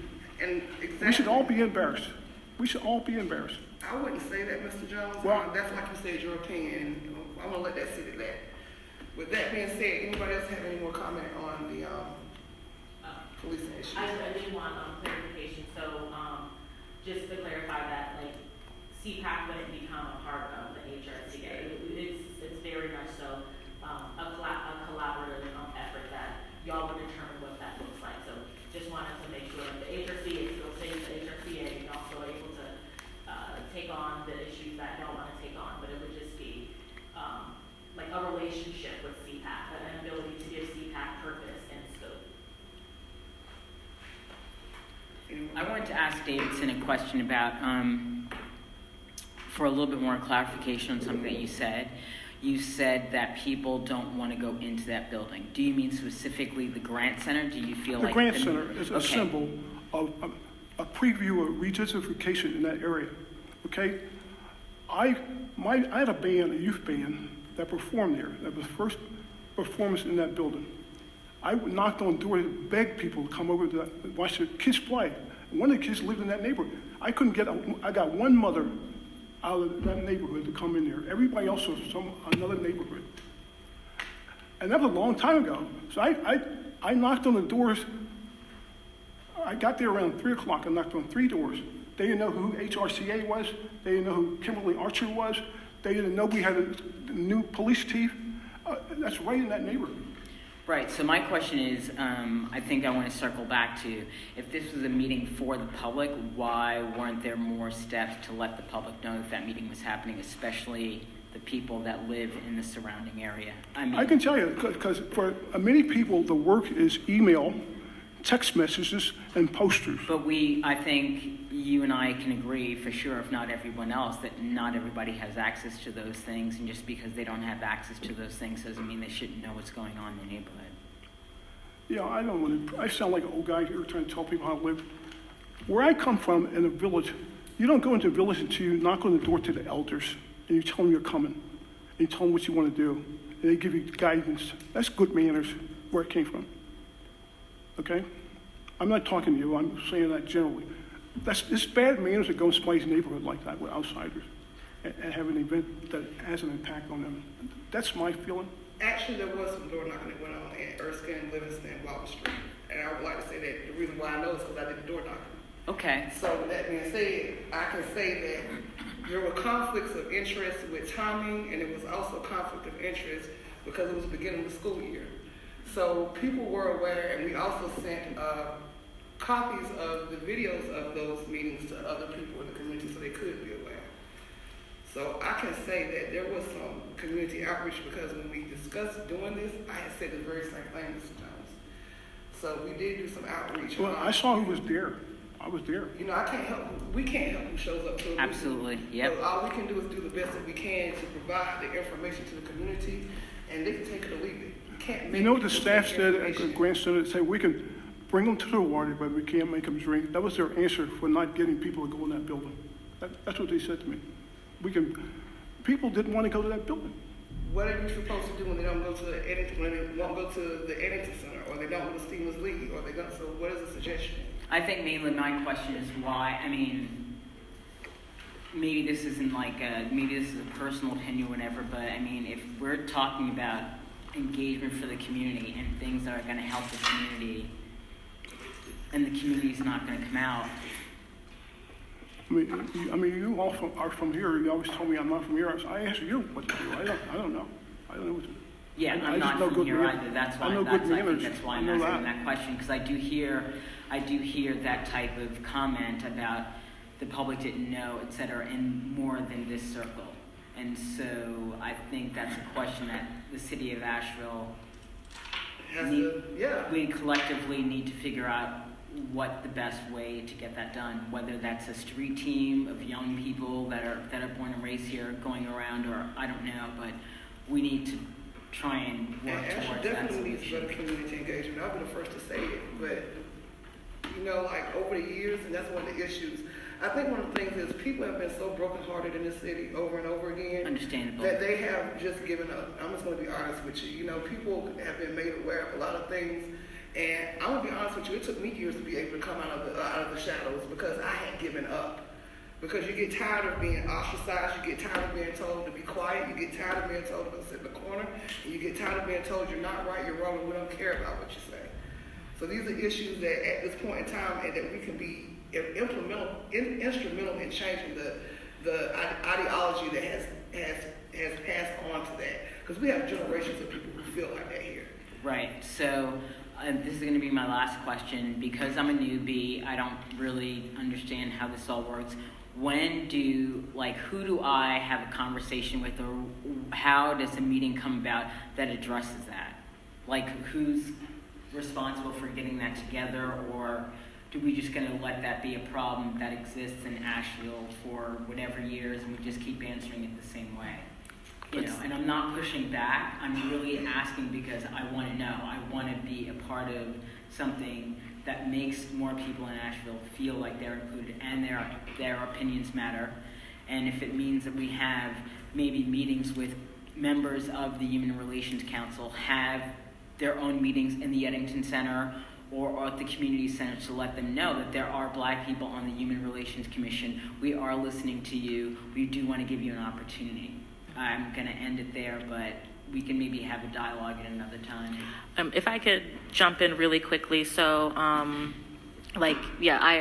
And exactly. We should all be embarrassed. We should all be embarrassed. I wouldn't say that, Mr. Jones. Well- That's like you said, your opinion. I'm gonna let that sit at that. With that being said, anybody else have any more comment on the policing issue? I did want clarification. So just to clarify that, like, CPAC wouldn't become a part of the HRCA. It's very much so a collaborative effort that y'all would determine what that looks like. So just wanted to make sure that the HRCA still stays the HRCA and y'all still able to take on the issues that y'all want to take on, but it would just be like a relationship with CPAC, an ability to give CPAC purpose and scope. I wanted to ask Davidson a question about, for a little bit more clarification on something that you said. You said that people don't want to go into that building. Do you mean specifically the Grant Center? Do you feel The like Grant Center is a Okay. symbol of a preview of regentrification in that area. Okay, I had a band, a youth band, that performed there. That was the first performance in that building. I knocked on doors, begged people to come over to watch the kids play. One of the kids lived in that neighborhood. I got one mother out of that neighborhood to come in there. Everybody else was from another neighborhood. And that was a long time ago. So I knocked on the doors. I got there around 3 o'clock. I knocked on 3 doors. They didn't know who HRCA was. They didn't know who Kimberly Archer was. They didn't know we had a new police chief. That's right in that neighborhood. Right, so my question is, I think I want to circle back to, if this was a meeting for the public, why weren't there more steps to let the public know that that meeting was happening, especially the people that live in the surrounding area? I can tell you, because for many people, the work is email, text messages, and posters. But I think you and I can agree for sure, if not everyone else, that not everybody has access to those things, and just because they don't have access to those things doesn't mean they shouldn't know what's going on in the neighborhood. Yeah, I sound like an old guy here trying to tell people how to live. Where I come from in a village, you don't go into a village until you knock on the door to the elders, and you tell them you're coming, and you tell them what you want to do, and they give you guidance. That's good manners, where it came from. Okay? I'm not talking to you, I'm saying that generally. It's bad manners to go in somebody's neighborhood like that with outsiders and have an event that has an impact on them. That's my feeling. Actually, there was some door knocking that went on at Erskine, Livingston, and Walton Street. And I would like to say that the reason why I know is because I did the door knocking. Okay. So with that being said, I can say that there were conflicts of interest with timing, and it was also conflict of interest because it was the beginning of the school year. So people were aware, and we also sent copies of the videos of those meetings to other people in the community so they could be aware. So I can say that there was some community outreach because when we discussed doing this, I had said the very same thing, Mr. Jones. So we did do some outreach. Well, I saw who was there. I was there. You know, we can't help who shows up to a meeting. Absolutely, yep. So all we can do is do the best that we can to provide the information to the community, and they can take it or leave it. You can't make You know what people the staff take said at information. the Grant Center? They said, we can bring them to the water, but we can't make them drink. That was their answer for not getting people to go in that building. That's what they said to me. People didn't want to go to that building. What are you supposed to do when they don't go to the when they won't go to the Editing Center, or they don't go to Stevens Lee, or they don't? So what is the suggestion? I think mainly my question is why, maybe this isn't maybe this is a personal opinion or whatever, but if we're talking about engagement for the community and things that are going to help the community, and the community's not going to come out. You all are from here. You always told me I'm not from here. I asked you what to do. I don't know. I don't know what to do. Yeah, I I'm just not know from good here manners. either. That's why I know good manners. that's why I I'm know asking that. that question, because I do hear that type of comment about the public didn't know, et cetera, in more than this circle. And so I think that's a question that the city of Asheville we collectively need to figure out what the best way to get that done, whether that's a street team of young people that are born and raised here going around, or I don't know, but we need to try and work And towards Asheville that definitely needs solution. better community engagement. I'll be the first to say it, but over the years, and that's one of the issues. I think one of the things is people have been so brokenhearted in this city over and over again. Understandable. That they have just given up. I'm just going to be honest with you. People have been made aware of a lot of things, and I'm going to be honest with you. It took me years to be able to come out of the shadows because I had given up. Because you get tired of being ostracized, you get tired of being told to be quiet, you get tired of being told to go sit in the corner, and you get tired of being told you're not right, you're wrong, and we don't care about what you say. So these are issues that at this point in time, and that we can be instrumental in changing the ideology that has passed on to that. Because we have generations of people who feel like that here. Right. So this is going to be my last question. Because I'm a newbie, I don't really understand how this all works. Who do I have a conversation with, or how does a meeting come about that addresses that? Like, who's responsible for getting that together, or do we just going to let that be a problem that exists in Asheville for whatever years, and we just keep answering it the same way? You know, and I'm not pushing back. I'm really asking because I want to know. I want to be a part of something that makes more people in Asheville feel like they're included and their opinions matter. And if it means that we have maybe meetings with members of the Human Relations Council, have their own meetings in the Eddington Center or at the community center to let them know that there are Black people on the Human Relations Commission. We are listening to you. We do want to give you an opportunity. I'm going to end it there, but we can maybe have a dialogue at another time. If I could jump in really quickly. So, I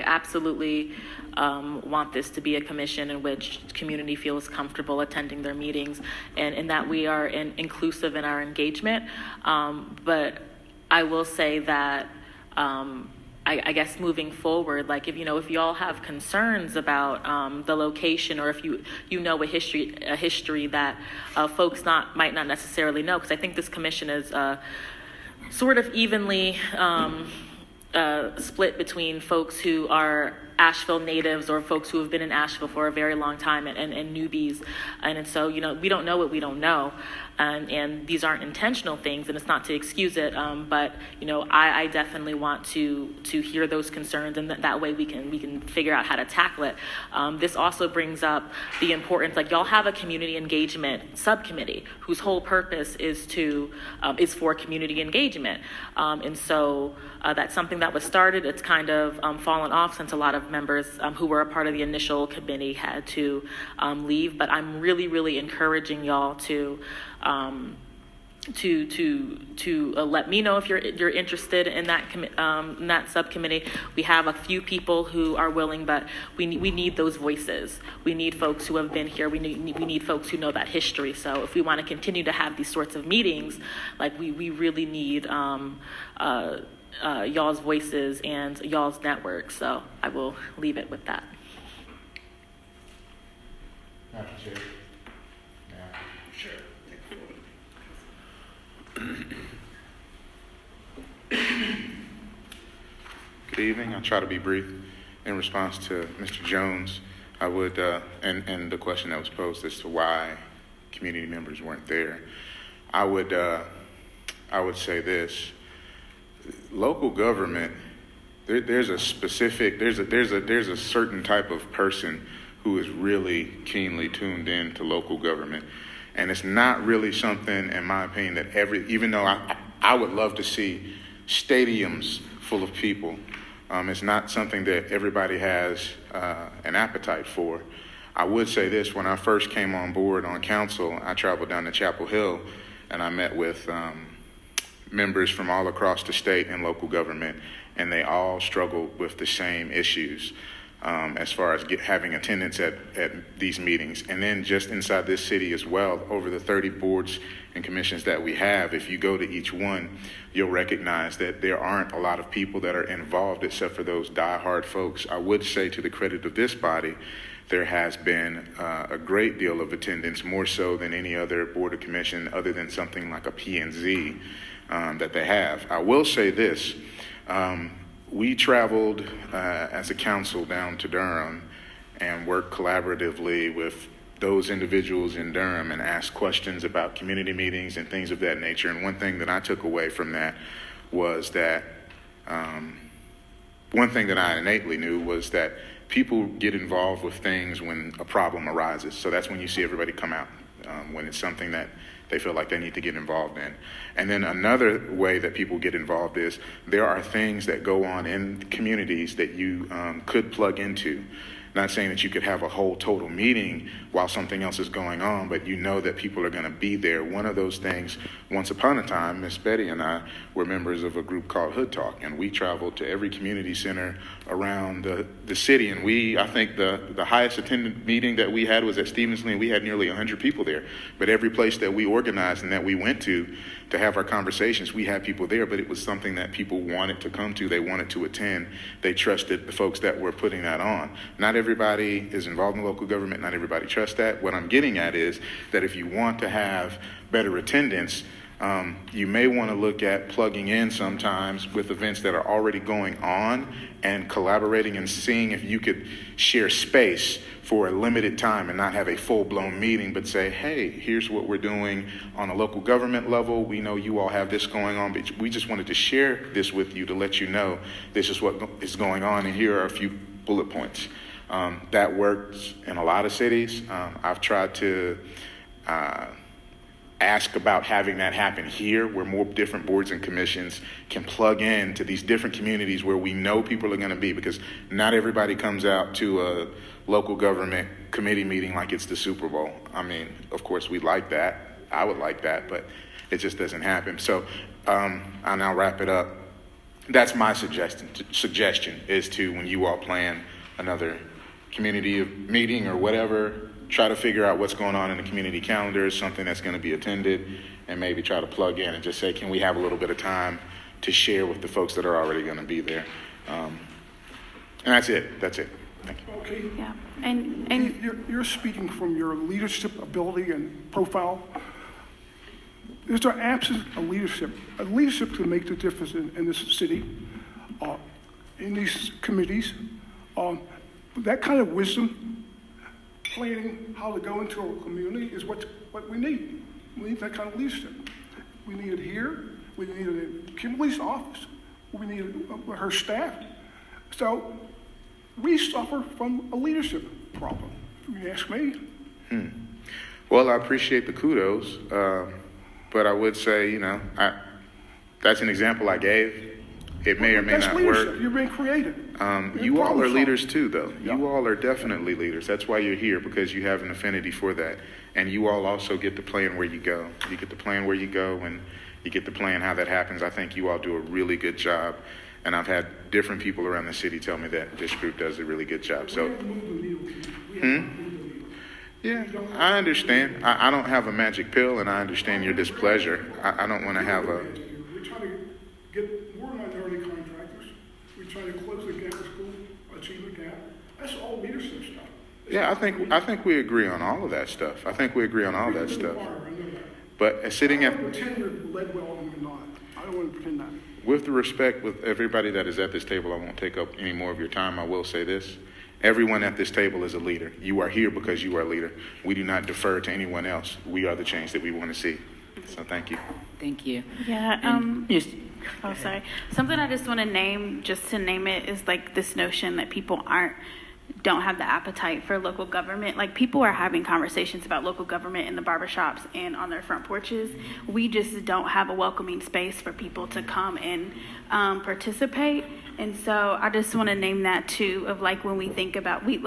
absolutely want this to be a commission in which community feels comfortable attending their meetings, and that we are inclusive in our engagement. But I will say that I guess moving forward, like if y'all have concerns about the location, or if you know a history that folks might not necessarily know, because I think this commission is sort of evenly split between folks who are Asheville natives or folks who have been in Asheville for a very long time and newbies. And so, we don't know what we don't know. And these aren't intentional things, and it's not to excuse it. But, I definitely want to hear those concerns, and that way we can figure out how to tackle it. This also brings up the importance, y'all have a community engagement subcommittee whose whole purpose is for community engagement. And so that's something that was started. It's kind of fallen off since a lot of members who were a part of the initial committee had to leave. But I'm really, really encouraging y'all to let me know if you're interested in that subcommittee. We have a few people who are willing, but we need those voices. We need folks who have been here. We need folks who know that history. So if we want to continue to have these sorts of meetings, we really need y'all's voices and y'all's network. So I will leave it with that. Madam Chair. Sure. Good evening. I'll try to be brief. In response to Mr. Jones, I would, and the question that was posed as to why community members weren't there, I would say this: local government, there's a certain type of person who is really keenly tuned in to local government. And it's not really something, in my opinion, that even though I would love to see stadiums full of people, it's not something that everybody has an appetite for. I would say this: when I first came on board on council, I traveled down to Chapel Hill, and I met with members from all across the state and local government, and they all struggled with the same issues. As far as having attendance at these meetings. And then just inside this city as well, over the 30 boards and commissions that we have, if you go to each one, you'll recognize that there aren't a lot of people that are involved except for those diehard folks. I would say, to the credit of this body, there has been a great deal of attendance, more so than any other board or commission other than something like a P&Z that they have. I will say this. We traveled as a council down to Durham and worked collaboratively with those individuals in Durham and asked questions about community meetings and things of that nature. And one thing that I took away from that was that one thing that I innately knew was that people get involved with things when a problem arises. So that's when you see everybody come out, when it's something that they feel like they need to get involved in. And then another way that people get involved is there are things that go on in communities that you could plug into. Not saying that you could have a whole total meeting while something else is going on, but you know that people are going to be there. One of those things, once upon a time, Miss Betty and I were members of a group called Hood Talk, and we traveled to every community center around the city. And I think the highest attended meeting that we had was at Stevenson, and we had nearly 100 people there. But every place that we organized and that we went to have our conversations, we had people there, but it was something that people wanted to come to. They wanted to attend. They trusted the folks that were putting that on. Not everybody is involved in local government. Not everybody trusts that. What I'm getting at is that if you want to have better attendance, you may want to look at plugging in sometimes with events that are already going on and collaborating and seeing if you could share space for a limited time and not have a full-blown meeting, but say, hey, here's what we're doing on a local government level. We know you all have this going on, but we just wanted to share this with you to let you know this is what is going on, and here are a few bullet points. That works in a lot of cities. I've tried to ask about having that happen here, where more different boards and commissions can plug in to these different communities where we know people are going to be, because not everybody comes out to a local government committee meeting like it's the Super Bowl. I mean, of course, we'd like that. I would like that, but it just doesn't happen. So I'll now wrap it up. That's my suggestion is to, when you all plan another community meeting or whatever, try to figure out what's going on in the community calendar, something that's going to be attended, and maybe try to plug in and just say, can we have a little bit of time to share with the folks that are already going to be there? And that's it. Thank you. Okay. Yeah, and You're speaking from your leadership ability and profile. Is there absence of leadership? Leadership can make the difference in this city, in these committees. That kind of wisdom, planning how to go into a community is what we need. We need that kind of leadership. We need it here. We need it in Kimberly's office. We need it her staff. So we suffer from a leadership problem, if you ask me. Well, I appreciate the kudos, but I would say, that's an example I gave. It may or may not work. You're being creative. You all are leaders too, though. Yeah. You all are definitely leaders. That's why you're here, because you have an affinity for that. And you all also get to plan where you go. You get to plan where you go, and you get to plan how that happens. I think you all do a really good job. And I've had different people around the city tell me that this group does a really good job. So, yeah, I understand. I don't have a magic pill, and I understand your displeasure. I don't want to have a... We're trying to get more minority contractors. We're trying to close the gap at school, achieve the gap. That's all leadership stuff. Yeah, I think we agree on all of that stuff. But sitting at... I don't pretend you're led well and you're not. I don't want to pretend that. With the respect with everybody that is at this table, I won't take up any more of your time. I will say this. Everyone at this table is a leader. You are here because you are a leader. We do not defer to anyone else. We are the change that we want to see. So thank you. Thank you. yeah, oh, sorry. Something I just want to name, just to name it, is like this notion that people don't have the appetite for local government. Like, people are having conversations about local government in the barbershops and on their front porches. We just don't have a welcoming space for people to come and participate. And so I just want to name that too, of like, when we think about, we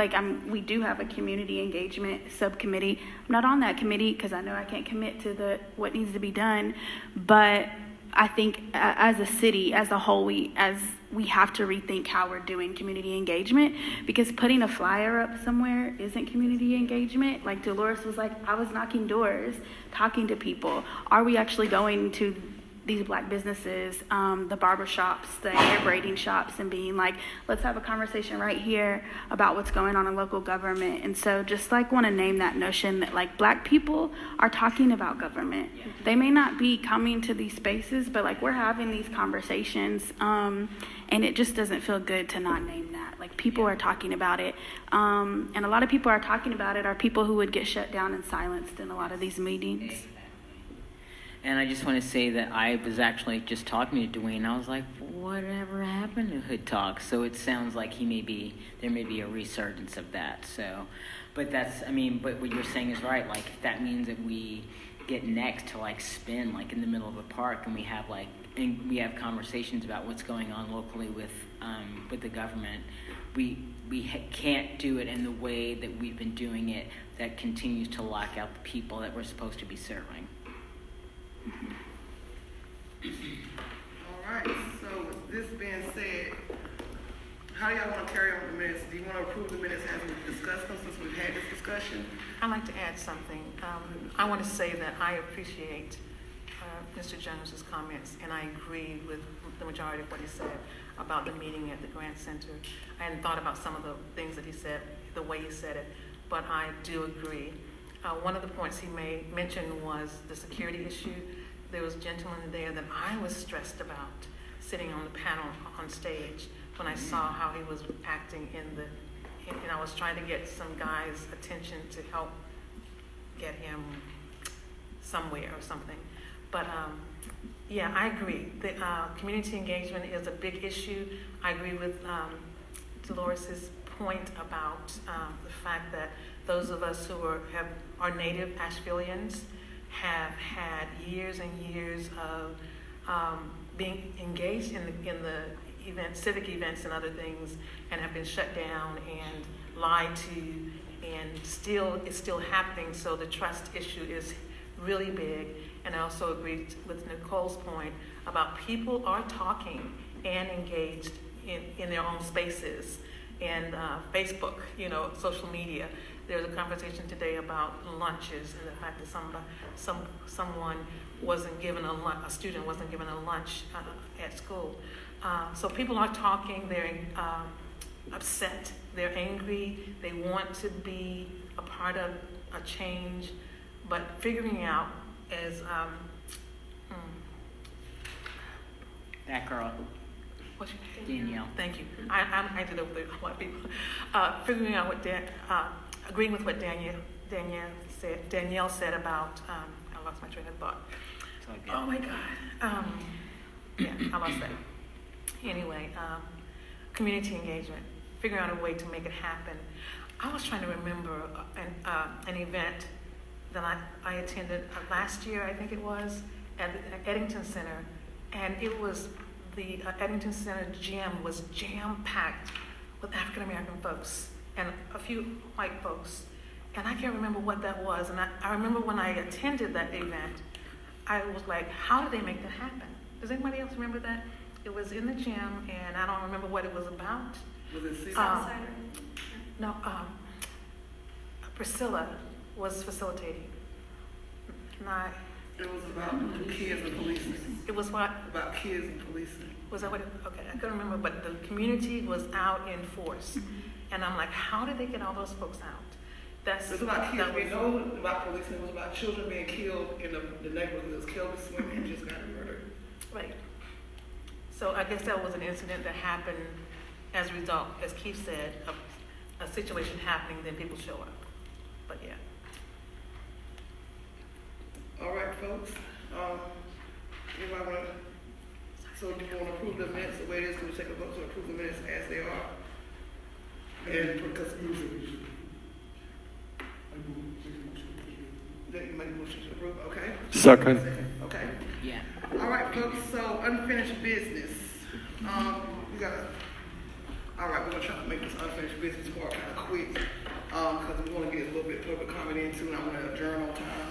do have a community engagement subcommittee. I'm not on that committee because I know I can't commit to what needs to be done, but I think as a city, as a whole, we have to rethink how we're doing community engagement, because putting a flyer up somewhere isn't community engagement. Like Dolores was like, I was knocking doors, talking to people. Are we actually going to these Black businesses, the barber shops, the hair braiding shops, and being like, let's have a conversation right here about what's going on in local government? And so just like want to name that notion that like Black people are talking about government. They may not be coming to these spaces, but like we're having these conversations, and it just doesn't feel good to not name that. Like, people are talking about it, and a lot of people are talking about it are people who would get shut down and silenced in a lot of these meetings. And I just want to say that I was actually just talking to Dwayne. I was like, whatever happened to Hood Talk? So it sounds like there may be a resurgence of that. So, but what you're saying is right. Like, if that means that we get next to like spin like in the middle of a park, and we have conversations about what's going on locally with the government, can't do it in the way that we've been doing it that continues to lock out the people that we're supposed to be serving. All right, so with this being said, how do y'all want to carry on the minutes? Do you want to approve the minutes as we discussed them since we've had this discussion? I'd like to add something. I want to say that I appreciate Mr. Jones's comments, and I agree with the majority of what he said about the meeting at the Grant Center. I hadn't thought about some of the things that he said, the way he said it, but I do agree. One of the points he mentioned was the security issue. There was a gentleman there that I was stressed about sitting on the panel on stage when I saw how he was acting and I was trying to get some guy's attention to help get him somewhere or something. But yeah, I agree. The community engagement is a big issue. I agree with Dolores's point about the fact that those of us who are native Ashevilleans have had years and years of being engaged in the events, civic events and other things, and have been shut down and lied to, and it's still happening. So the trust issue is really big. And I also agree with Nicole's point about people are talking and engaged in their own spaces and Facebook, social media. There's a conversation today about lunches and the fact that someone wasn't given a student wasn't given a lunch at school. So people are talking. They're upset. They're angry. They want to be a part of a change, but figuring out as That girl. what's your name? Danielle. Thank you. I did it with a lot of people. Figuring out agreeing with what Danielle said about, I lost my train of thought. Oh my God. Yeah, I lost that. Anyway, community engagement, figuring out a way to make it happen. I was trying to remember an event that I attended last year, I think it was, at Eddington Center, and it was the Eddington Center gym was jam-packed with African-American folks and a few white folks. And I can't remember what that was. And I remember when I attended that event, I was like, how did they make that happen? Does anybody else remember that? It was in the gym, and I don't remember what it was about. Was it No, Priscilla was facilitating. It was about kids and policing. It was what? About kids and policing. Was that what okay, I couldn't remember, but the community was out in force. And I'm like, how did they get all those folks out? It was about kids being old, about policing. It was about children being killed in the neighborhood. It was killed this women and just got murdered. Right. So I guess that was an incident that happened as a result, as Keith said, of a situation happening, then people show up. But yeah. All right, folks. Anybody want to? So do you want to approve the minutes the way it is? Can we take a vote to approve the minutes as they are? And because you make a motion to approve, okay? Second. Okay. Yeah. All right, folks. So unfinished business. We got. All right, we're gonna try to make this unfinished business part kind of quick because we want to get a little bit of public comment into, and I want to adjourn on time.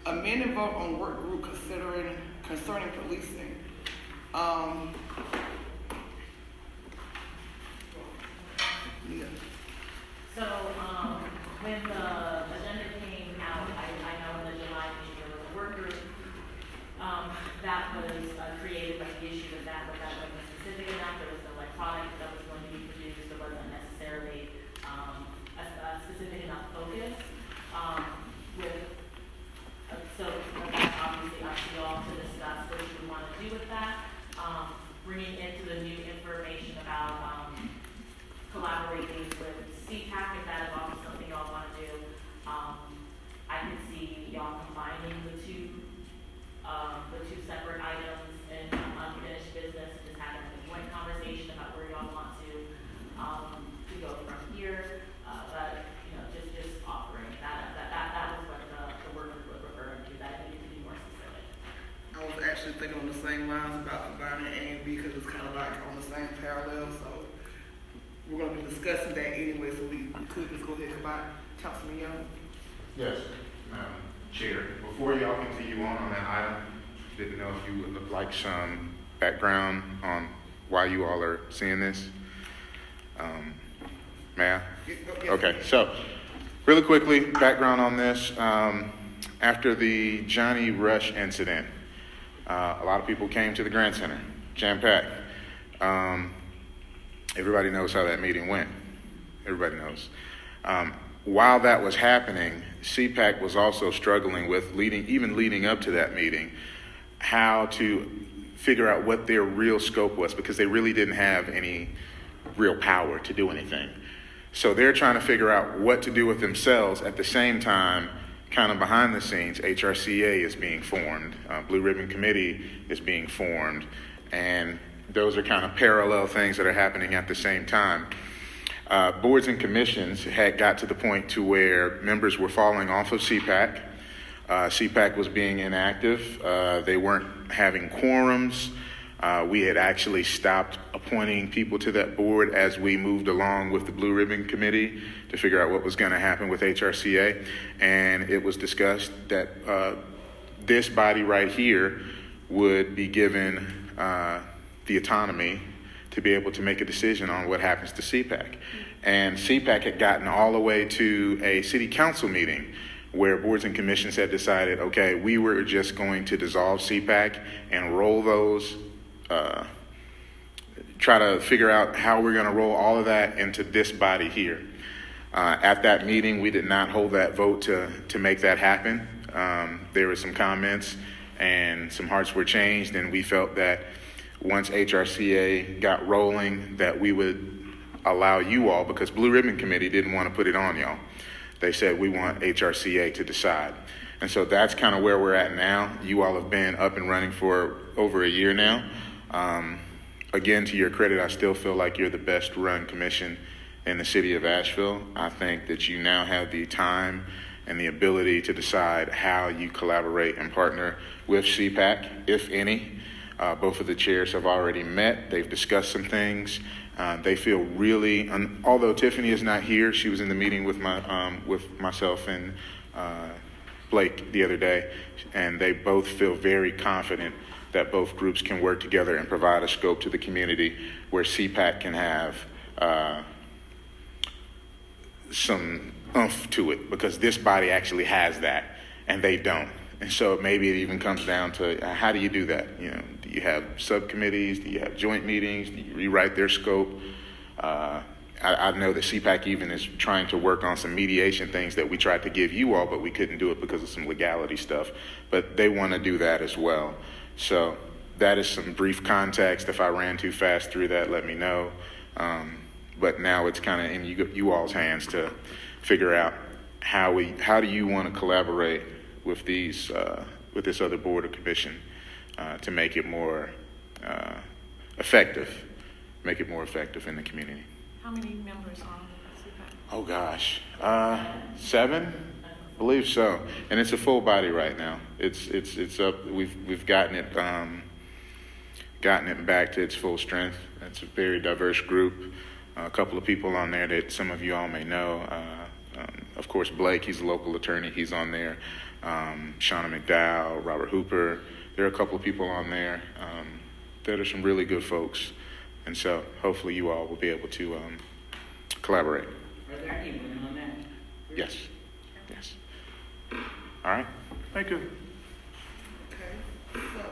Amend and vote on work group concerning policing. Yeah. So, when the agenda came out, I know in the July meeting there was a work group that was created, but the issue with that wasn't specific enough. There was no electronic that was going to be produced. There wasn't necessarily a specific enough focus. So that's obviously up to y'all to discuss what you want to do with that. Bringing into the new information about collaborating with CTAC, if that is also something y'all want to do. I can see y'all combining the two separate items in unfinished business and just having a joint conversation about where y'all want to go from here. But just offering that was what the work group was referring to. That needed to be more specific. I was actually thinking on the same lines about combining A and B because it's kind of like on the same parallel. So discussing that anyway, so we could just go ahead and buy Councilman Young. Yes, Chair. Before y'all continue on that item, didn't know if you would like some background on why you all are seeing this. May I? Yes. Okay, so really quickly, background on this. After the Johnny Rush incident, a lot of people came to the Grant Center, jam-packed. Everybody knows how that meeting went. Everybody knows. While that was happening, CPAC was also struggling with leading up to that meeting, how to figure out what their real scope was, because they really didn't have any real power to do anything. So they're trying to figure out what to do with themselves. At the same time, kind of behind the scenes, HRCA is being formed, Blue Ribbon Committee is being formed, and those are kind of parallel things that are happening at the same time. Boards and commissions had got to the point to where members were falling off of CPAC. CPAC was being inactive. They weren't having quorums. We had actually stopped appointing people to that board as we moved along with the Blue Ribbon Committee to figure out what was going to happen with HRCA. And it was discussed that this body right here would be given the autonomy to be able to make a decision on what happens to CPAC. And CPAC had gotten all the way to a city council meeting where boards and commissions had decided, okay, we were just going to dissolve CPAC and roll those, try to figure out how we're going to roll all of that into this body here. At that meeting, we did not hold that vote to make that happen. There were some comments and some hearts were changed, and we felt that once HRCA got rolling, that we would allow you all, because Blue Ribbon Committee didn't want to put it on y'all. They said, we want HRCA to decide. And so that's kind of where we're at now. You all have been up and running for over a year now. Again, to your credit, I still feel like you're the best run commission in the city of Asheville. I think that you now have the time and the ability to decide how you collaborate and partner with CPAC, if any. Both of the chairs have already met. They've discussed some things. They feel really, although Tiffany is not here, she was in the meeting with myself and Blake the other day, and they both feel very confident that both groups can work together and provide a scope to the community where CPAC can have some oomph to it, because this body actually has that and they don't. And so maybe it even comes down to how do you do that? You know, do you have subcommittees? Do you have joint meetings? Do you rewrite their scope? I know that CPAC even is trying to work on some mediation things that we tried to give you all, but we couldn't do it because of some legality stuff. But they want to do that as well. So that is some brief context. If I ran too fast through that, let me know. But now it's kind of in you all's hands to figure out how do you want to collaborate with these with this other board or commission to make it more effective, in the community. How many members on CPAC? Oh gosh, 7, I believe so, and it's a full body right now. It's up. We've gotten it back to its full strength. It's a very diverse group. A couple of people on there that some of you all may know. Of course, Blake, he's a local attorney. He's on there. Shauna McDowell, Robert Hooper. There are a couple of people on there that are some really good folks. And so hopefully you all will be able to collaborate. Are there any women on that? Yes. All right. Thank you. Okay, so,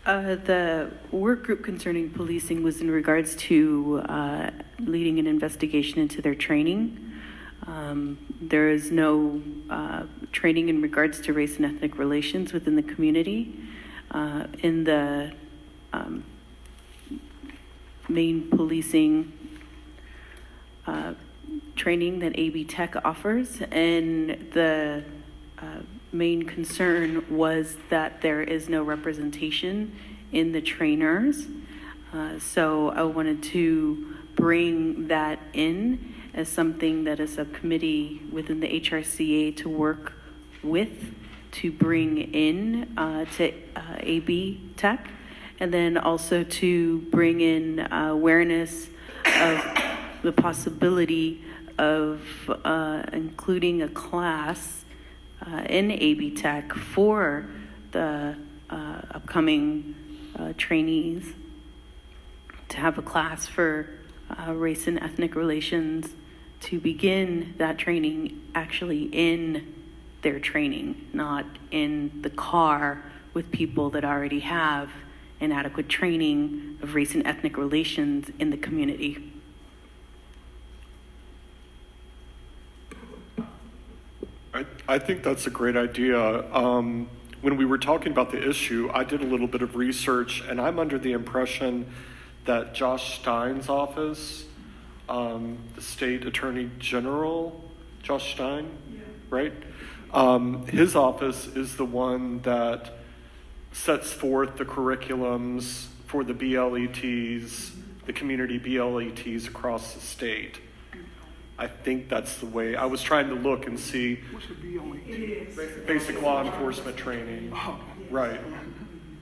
Tanya. The work group concerning policing was in regards to leading an investigation into their training. There is no training in regards to race and ethnic relations within the community. In the main policing training that AB Tech offers, and the main concern was that there is no representation in the trainers. So I wanted to bring that in as something that a subcommittee within the HRCA to work with, to bring in to AB Tech, and then also to bring in awareness of the possibility of including a class in AB Tech for the upcoming trainees, to have a class for race and ethnic relations, to begin that training actually in their training, not in the car with people that already have inadequate training of race and ethnic relations in the community. I think that's a great idea. When we were talking about the issue, I did a little bit of research, and I'm under the impression that Josh Stein's office, the state attorney general, Josh Stein, right? His office is the one that sets forth the curriculums for the BLETs, the community BLETs across the state. I think that's the way. I was trying to look and see. What's the BLE? It is. Basic law enforcement training. Right.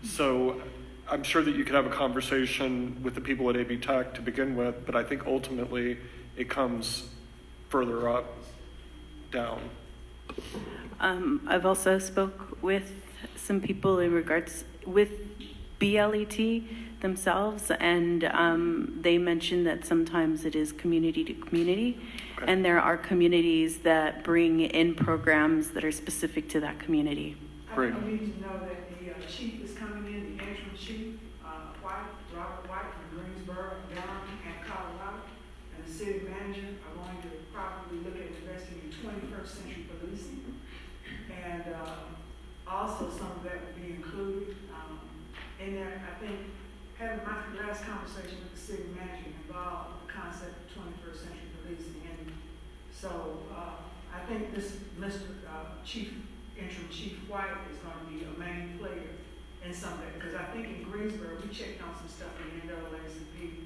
So I'm sure that you could have a conversation with the people at AB Tech to begin with, but I think ultimately it comes further up, down. I've also spoke with some people in regards with BLET themselves, and they mentioned that sometimes it is community to community, okay. And there are communities that bring in programs that are specific to that community. Great. I need to know that the chief is coming in, the interim chief, Robert White from Greensboro, Durham, and Colorado, and the city manager are going to probably look at investing in 21st century policing. And also some of that will be included in there. I think having my last conversation with the city manager involved the concept of 21st century policing. And so I think this Mr. Interim Chief White is going to be a main player in some of that. Because I think in Greensboro, we checked on some stuff in NAACP,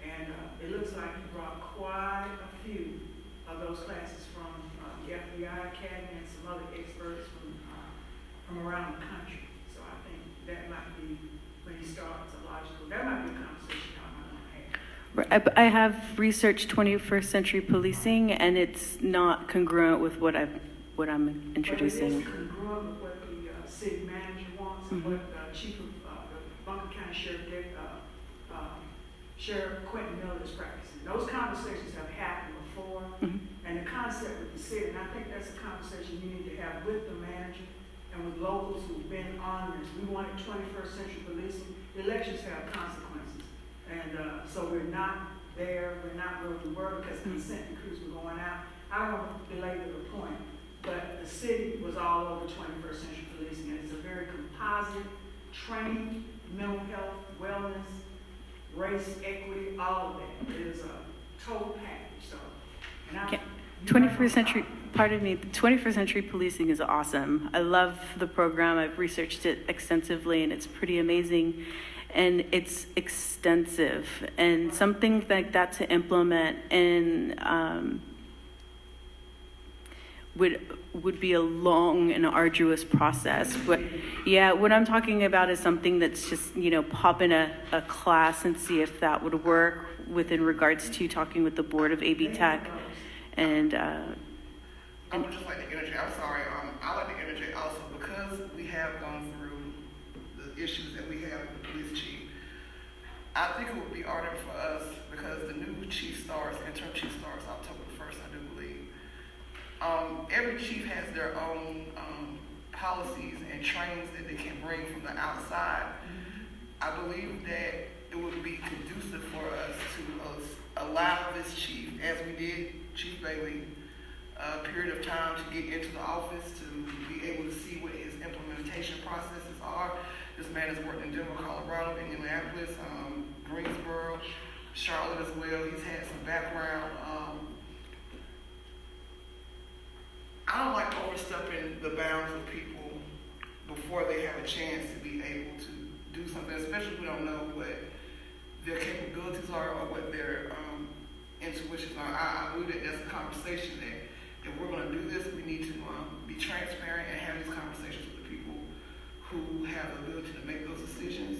and it looks like he brought quite a few of those classes from the FBI Academy and some other experts from around the country. So I think that might be, when he starts, a logical, that might be a conversation I might want to have. I have researched 21st century policing, and it's not congruent with what I'm introducing. But it is congruent with what the city manager wants, and what the chief of the Bunker County Sheriff Quentin Miller is practicing. Those conversations have happened before, and the concept with the city, and I think that's a conversation you need to have with the manager and with locals who've been on this. We wanted 21st century policing. Elections have consequences, and so we're not there. We're not where we were because consent decrees were going out. I don't want to belabor the point, but the city was all over 21st century policing, and it's a very composite training, mental health, wellness, race, equity, all of that. It is a total package. So, and I, 21st century, pardon me, 21st century policing is awesome. I love the program. I've researched it extensively, and it's pretty amazing. And it's extensive, and something like that to implement in would be a long and arduous process. But yeah, what I'm talking about is something that's just, pop in a class and see if that would work within regards to talking with the board of AB Tech. And I would just like to interject. I'm sorry. I like to interject also because we have gone through the issues that we have with the police chief. I think it would be ardent for us because the new chief starts, interim chief starts October 1st, I do believe. Every chief has their own policies and trainings that they can bring from the outside. I believe that it would be conducive for us to allow this chief, as we did Chief Bailey, a period of time to get into the office, to be able to see what his implementation processes are. This man has worked in Denver, Colorado, Indianapolis, Greensboro, Charlotte as well. He's had some background. I don't like overstepping the bounds of people before they have a chance to be able to do something, especially if we don't know what their capabilities are or what their intuitions are. I believe that that's a conversation that if we're going to do this, we need to be transparent and have these conversations with the people who have the ability to make those decisions.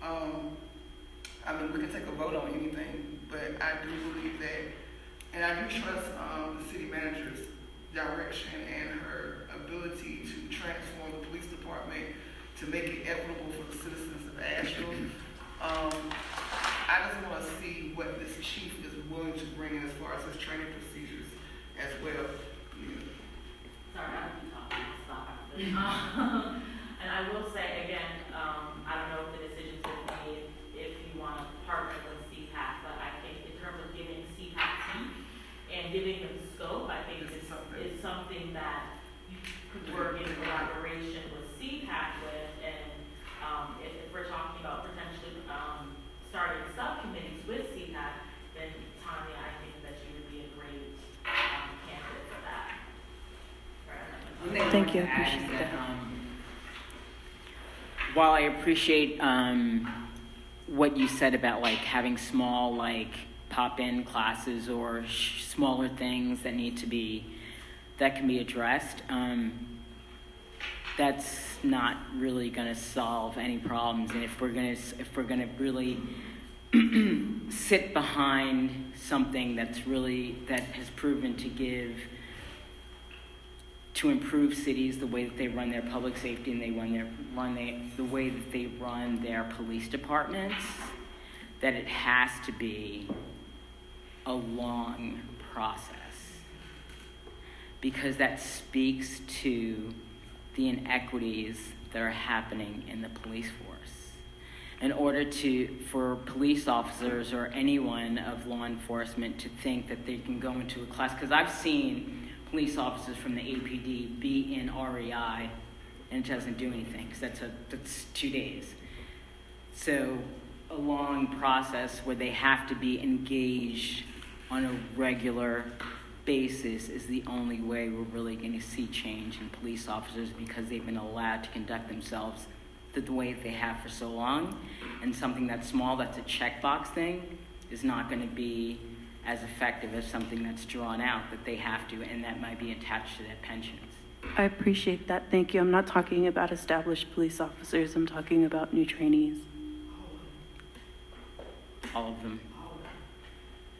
I mean, we can take a vote on anything, but I do believe that, and I do trust the city manager's direction and her ability to transform the police department to make it equitable for the citizens of Asheville. I just want to see what this chief is willing to bring in as far as his training procedures as well. Yeah. Sorry, I don't talking. I'll stop after this. And I will say again, I don't know if the decisions have made if you want to partner with CPAC, but I think in terms of giving CPAC teeth and giving them scope, I think it's something that you could work in collaboration with CPAC with, and if we're talking about potentially starting subcommittees with CPAC, then Tanya, I think that you would be a great candidate for that. Thank you. Appreciate that. While I appreciate what you said about like having small like pop-in classes or smaller things that can be addressed, that's not really going to solve any problems. And if we're going to really sit behind something that has proven to improve cities, the way that they run their public safety and the way that they run their police departments, that it has to be a long process, because that speaks to the inequities that are happening in the police force. In order for police officers or anyone of law enforcement to think that they can go into a class, because I've seen police officers from the APD be in REI and it doesn't do anything, because that's 2 days. So a long process where they have to be engaged on a regular basis is the only way we're really going to see change in police officers, because they've been allowed to conduct themselves the way they have for so long. And something that's small, that's a checkbox thing, is not going to be as effective as something that's drawn out that they have to, and that might be attached to their pensions. I appreciate that. Thank you. I'm not talking about established police officers. I'm talking about new trainees. All of them.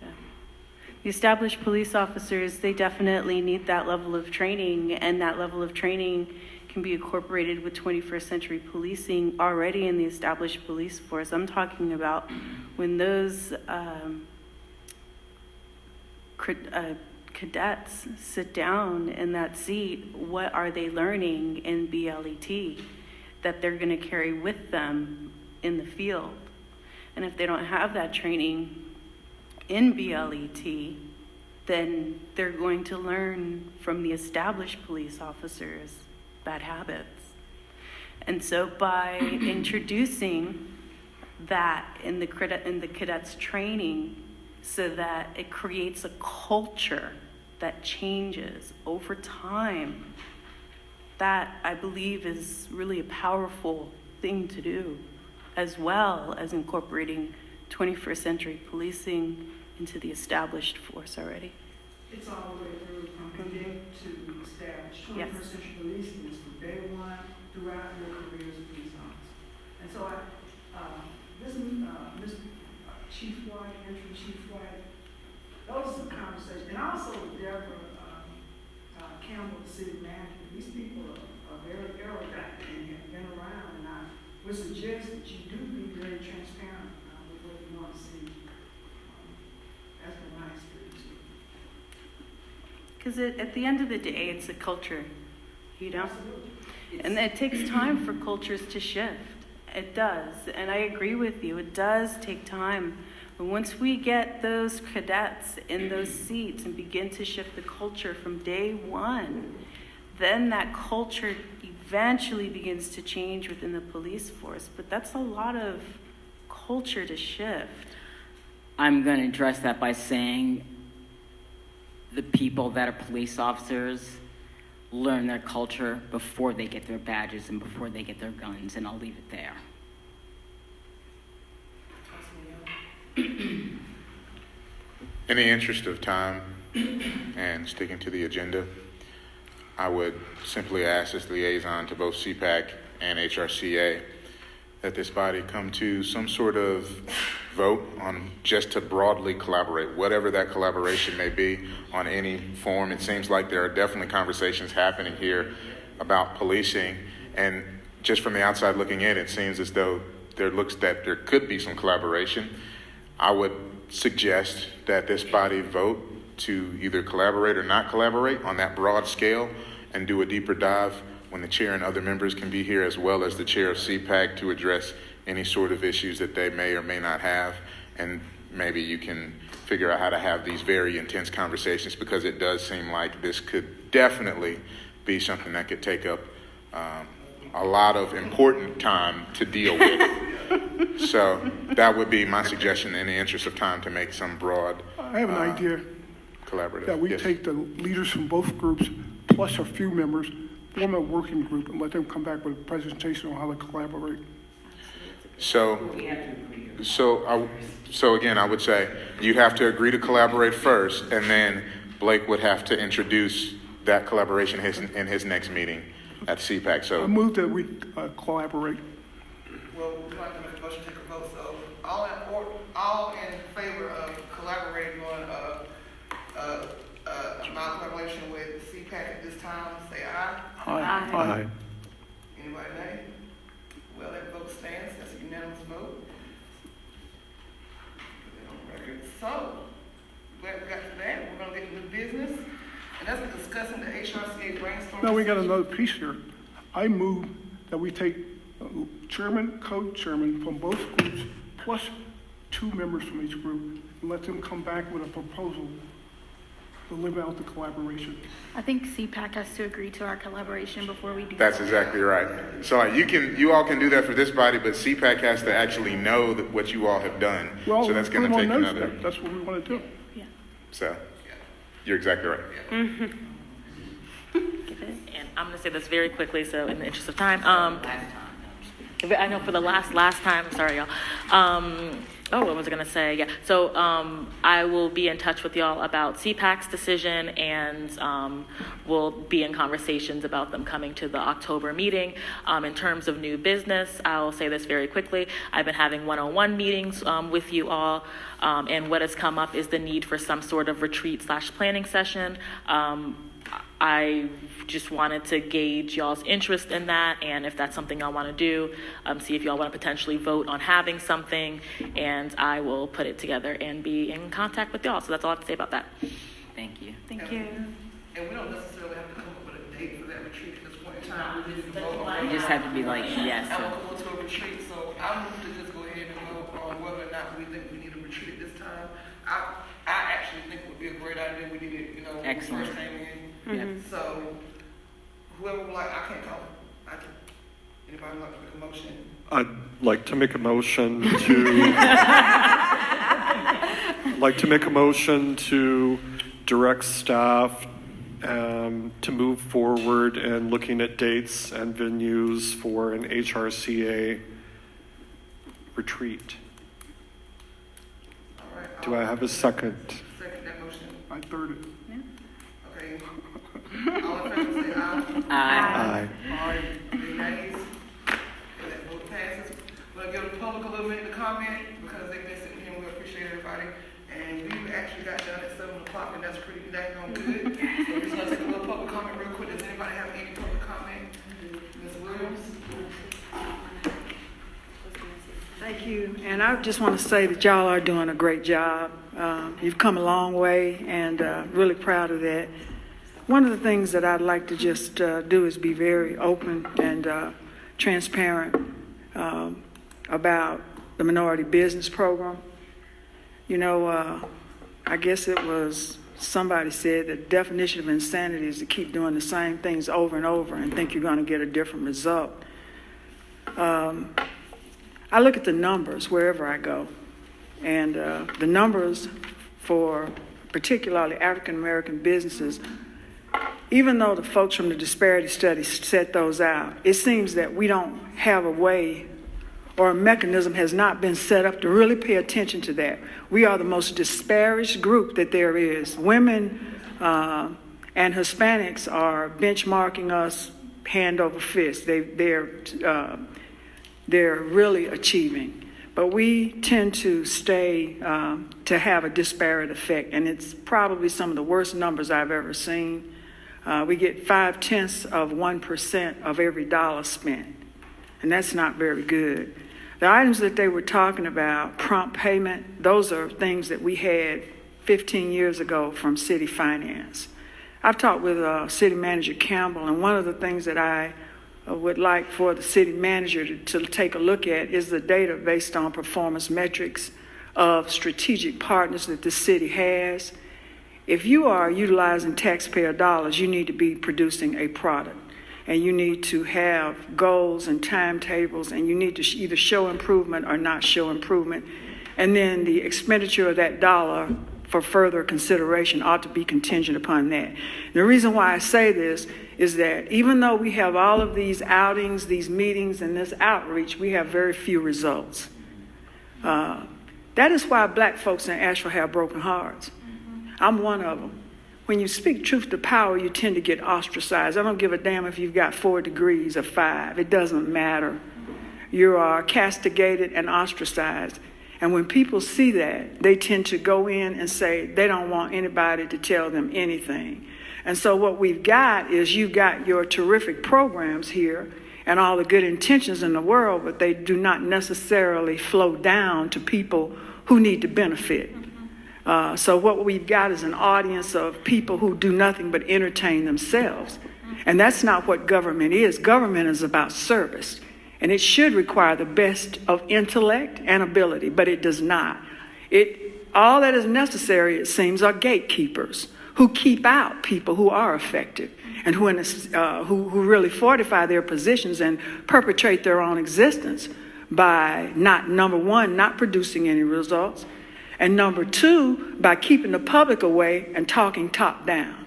Yeah. The established police officers, they definitely need that level of training, and that level of training can be incorporated with 21st century policing already in the established police force. I'm talking about when those cadets sit down in that seat, what are they learning in BLET that they're going to carry with them in the field? And if they don't have that training in BLET, then they're going to learn from the established police officers bad habits. And so by introducing that in the cadets training, so that it creates a culture that changes over time, that I believe is really a powerful thing to do, as well as incorporating 21st century policing into the established force already. It's all the way through from cadet to established. 21st century policing is from day one throughout your career as a police officer. And so Mr. Chief White, Entry Chief White, those are some conversations. And also Deborah Campbell, the city manager. These people are very erudite and have been around, and I would suggest that you do be very transparent with what you want to see. That's been my experience. Because at the end of the day, it's a culture, you know? Absolutely. And it takes time for cultures to shift. It does. And I agree with you. It does take time. But once we get those cadets in those seats and begin to shift the culture from day one, then that culture eventually begins to change within the police force. But that's a lot of culture to shift. I'm going to address that by saying the people that are police officers learn their culture before they get their badges and before they get their guns, and I'll leave it there. In the interest of time and sticking to the agenda, I would simply ask this liaison to both CPAC and HRCA that this body come to some sort of vote on just to broadly collaborate, whatever that collaboration may be on any form. It seems like there are definitely conversations happening here about policing, and just from the outside looking in, it seems as though there could be some collaboration. I would suggest that this body vote to either collaborate or not collaborate on that broad scale and do a deeper dive when the chair and other members can be here, as well as the chair of CPAC, to address any sort of issues that they may or may not have. And maybe you can figure out how to have these very intense conversations, because it does seem like this could definitely be something that could take up a lot of important time to deal with. So that would be my suggestion in the interest of time, to make some broad I have an idea collaborative. that we Yes. take the leaders from both groups plus a few members, form a working group, and let them come back with a presentation on how to collaborate. So again, I would say you'd have to agree to collaborate first, and then Blake would have to introduce that collaboration in his next meeting at CPAC. I So move that we collaborate. Well, we're not gonna make a motion to take a vote, so all in favor of collaborating on my collaboration with CPAC at this time, say aye. Aye. Anybody nay? Well, that vote stands, that's a unanimous vote. Put that on record. So, glad we got to that, we're gonna get to new business, and that's discussing the HRCA brainstorming. Now we got session. another piece here. I move that we take chairman, co-chairman from both groups, plus 2 members from each group, and let them come back with a proposal to live out the collaboration. I think CPAC has to agree to our collaboration before we do that's that. exactly right. So you all can do that for this body, but CPAC has to actually know that what you all have done. Well, So that's put going them to on take notice another. then. That's what we want to do. Yeah. So you're exactly right. And I'm going to say this very quickly, so in the interest of time. I know for the last time, sorry, y'all. What was I going to say? Yeah. So I will be in touch with y'all about CPAC's decision, and we'll be in conversations about them coming to the October meeting. In terms of new business, I'll say this very quickly. I've been having one-on-one meetings with you all, and what has come up is the need for some sort of retreat/planning session. I just wanted to gauge y'all's interest in that, and if that's something y'all want to do, see if y'all want to potentially vote on having something, and I will put it together and be in contact with y'all. So that's all I have to say about that. Thank you. Thank you. And we don't necessarily have to come up with a date for that retreat at this point in time. We need to vote on You just have to be like, yes. I will go to a retreat, so I move to just go ahead and vote on whether or not we think we need a retreat at this time. I actually think it would be a great idea. We need it, when we Excellent. first came in. Yep. So whoever would like, I can't call. Anybody like to make a motion? I'd like to make a motion to direct staff to move forward and looking at dates and venues for an HRCA retreat. All right. Do I have a second? Second that motion? I third it. Okay. All in favor, say aye. Aye. Aye. Any nays? Okay, that vote passes. We'll give the public a little minute to comment, because they've been sitting here, and we appreciate everybody. And we actually got done at 7 o'clock, and that's pretty daggone good. So we're just gonna take a little public comment real quick. Does anybody have any public comment? Ms. Williams? Thank you, and I just want to say that y'all are doing a great job. You've come a long way, and really proud of that. One of the things that I'd like to just do is be very open and transparent about the minority business program. I guess it was somebody said the definition of insanity is to keep doing the same things over and over and think you're going to get a different result. I look at the numbers wherever I go, and the numbers for particularly African American businesses, even though the folks from the disparity study set those out, it seems that we don't have a way or a mechanism has not been set up to really pay attention to that. We are the most disparaged group that there is. Women and Hispanics are benchmarking us hand over fist. They're they're really achieving. But we tend to to have a disparate effect, and it's probably some of the worst numbers I've ever seen. We get 0.5% of every dollar spent, and that's not very good. The items that they were talking about, prompt payment, those are things that we had 15 years ago from city finance. I've talked with City Manager Campbell, and one of the things that I would like for the city manager to take a look at is the data based on performance metrics of strategic partners that the city has. If you are utilizing taxpayer dollars, you need to be producing a product, and you need to have goals and timetables, and you need to either show improvement or not show improvement. And then the expenditure of that dollar for further consideration ought to be contingent upon that. The reason why I say this is that even though we have all of these outings, these meetings, and this outreach, we have very few results. That is why black folks in Asheville have broken hearts. I'm one of them. When you speak truth to power, you tend to get ostracized. I don't give a damn if you've got 4 degrees or 5. It doesn't matter. You are castigated and ostracized. And when people see that, they tend to go in and say they don't want anybody to tell them anything. And so what we've got is you've got your terrific programs here and all the good intentions in the world, but they do not necessarily flow down to people who need to benefit. So what we've got is an audience of people who do nothing but entertain themselves. And that's not what government is. Government is about service. And it should require the best of intellect and ability, but it does not. All that is necessary, it seems, are gatekeepers who keep out people who are effective and who really fortify their positions and perpetrate their own existence by number one, not producing any results, and number two, by keeping the public away and talking top down.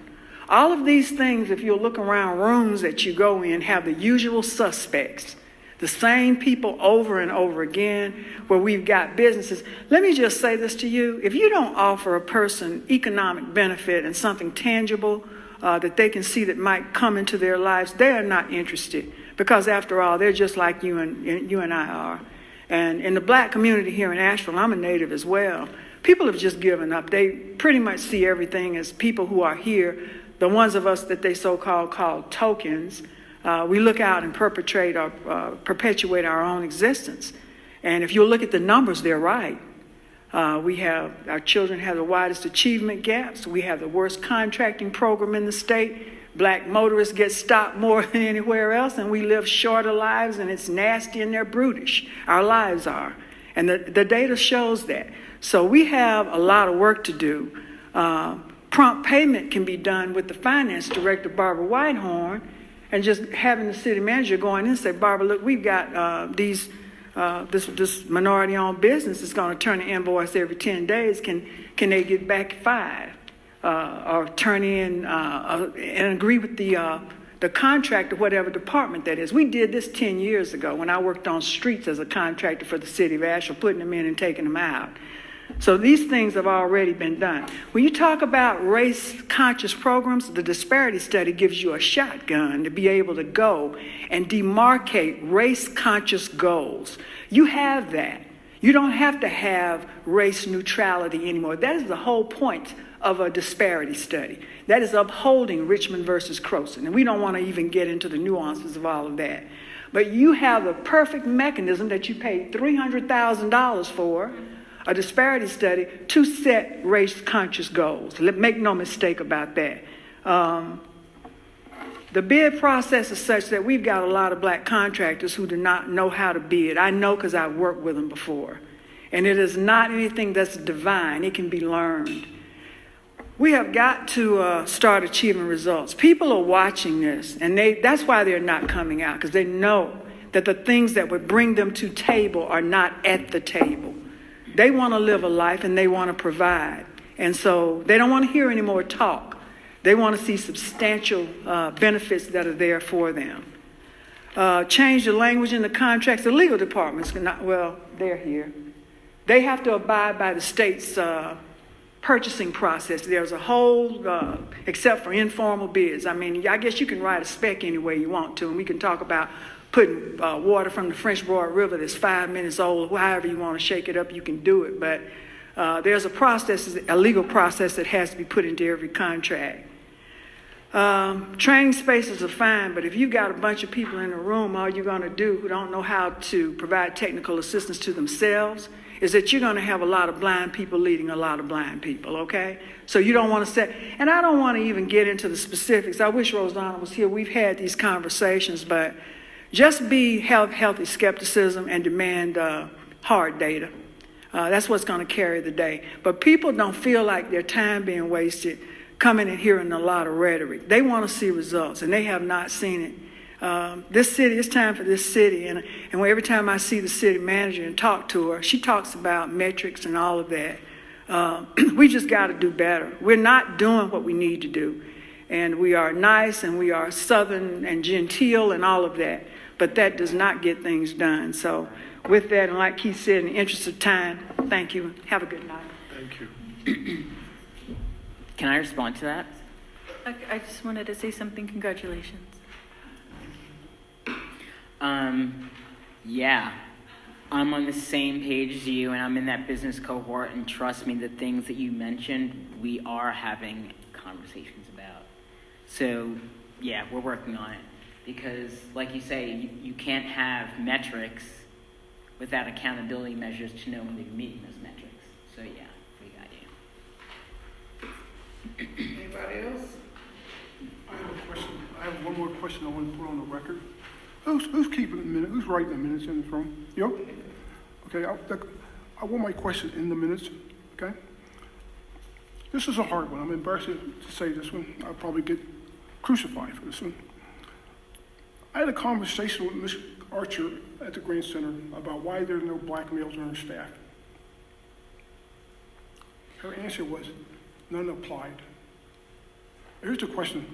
All of these things, if you look around rooms that you go in, have the usual suspects. The same people over and over again, where we've got businesses. Let me just say this to you. If you don't offer a person economic benefit and something tangible that they can see that might come into their lives, they are not interested. Because after all, they're just like you and I are. And in the black community here in Asheville, I'm a native as well, people have just given up. They pretty much see everything as people who are here, the ones of us that they so-called call tokens. We look out and perpetuate our own existence. And if you look at the numbers, they're right. Our children have the widest achievement gaps. We have the worst contracting program in the state. Black motorists get stopped more than anywhere else, and we live shorter lives, and it's nasty and they're brutish. Our lives are. And the data shows that. So we have a lot of work to do. Prompt payment can be done with the finance director, Barbara Whitehorn, and just having the city manager go in and say, Barbara, look, we've got this minority-owned business is going to turn an invoice every 10 days. Can they get back 5? Or turn in and agree with the contractor, whatever department that is. We did this 10 years ago when I worked on streets as a contractor for the city of Asheville, putting them in and taking them out. So these things have already been done. When you talk about race-conscious programs, the disparity study gives you a shotgun to be able to go and demarcate race-conscious goals. You have that. You don't have to have race neutrality anymore. That is the whole point of a disparity study. That is upholding Richmond versus Croson. And we don't want to even get into the nuances of all of that. But you have the perfect mechanism that you paid $300,000 for, a disparity study, to set race-conscious goals. Make no mistake about that. The bid process is such that we've got a lot of black contractors who do not know how to bid. I know because I've worked with them before. And it is not anything that's divine. It can be learned. We have got to start achieving results. People are watching this, and that's why they're not coming out, because they know that the things that would bring them to table are not at the table. They want to live a life, and they want to provide. And so they don't want to hear any more talk. They want to see substantial benefits that are there for them. Change the language in the contracts. The legal departments cannot, well, they're here. They have to abide by the state's purchasing process. There's a whole, except for informal bids. I mean, I guess you can write a spec any way you want to, and we can talk about putting water from the French Broad River that's 5 minutes old. However you want to shake it up, you can do it. But there's a legal process that has to be put into every contract. Training spaces are fine, but if you got a bunch of people in a room, all you're going to do who don't know how to provide technical assistance to themselves is that you're going to have a lot of blind people leading a lot of blind people, okay? So you don't want to say, and I don't want to even get into the specifics. I wish Rosanna was here. We've had these conversations, but just have healthy skepticism and demand hard data. That's what's going to carry the day. But people don't feel like their time being wasted coming and hearing a lot of rhetoric. They want to see results, and they have not seen it. This city, it's time for this city. And every time I see the city manager and talk to her, she talks about metrics and all of that. We just got to do better. We're not doing what we need to do. And we are nice and we are southern and genteel and all of that. But that does not get things done. So with that, and like Keith said, in the interest of time, thank you. Have a good night. Thank you. Can I respond to that? I just wanted to say something. Congratulations. Yeah, I'm on the same page as you, and I'm in that business cohort, and trust me, the things that you mentioned, we are having conversations about. So, yeah, we're working on it. Because, like you say, you can't have metrics without accountability measures to know when they're meeting those metrics. So, yeah, we got you. Anybody else? I have a question. I have one more question I want to put on the record. Who's keeping the minute? Who's writing the minutes in this room? You? Okay, I want my question in the minutes, okay? This is a hard one. I'm embarrassed to say this one. I'll probably get crucified for this one. I had a conversation with Ms. Archer at the Grant Center about why there are no black males on her staff. Her answer was, none applied. Here's the question.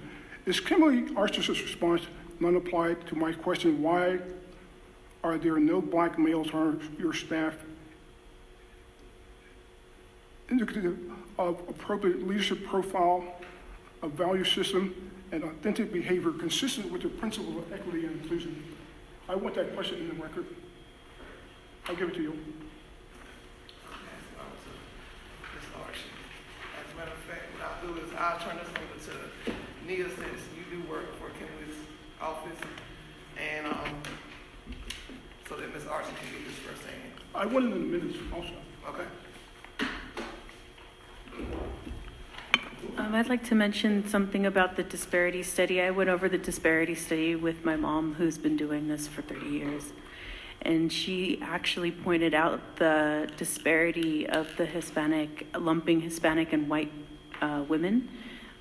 Is Kimberly Archer's response none applied to my question, why are there no black males on your staff, indicative of appropriate leadership profile, a value system, and authentic behavior consistent with the principle of equity and inclusion? I want that question in the record. I'll give it to you. Ms. Archie. As a matter of fact, what I'll do is I'll turn this over to Nia, since you do work for Kimberly's office, and so that Ms. Archie can get this first thing. I want it in the minutes also. Okay. I'd like to mention something about the disparity study. I went over the disparity study with my mom, who's been doing this for 30 years. And she actually pointed out the disparity of the lumping Hispanic and white women,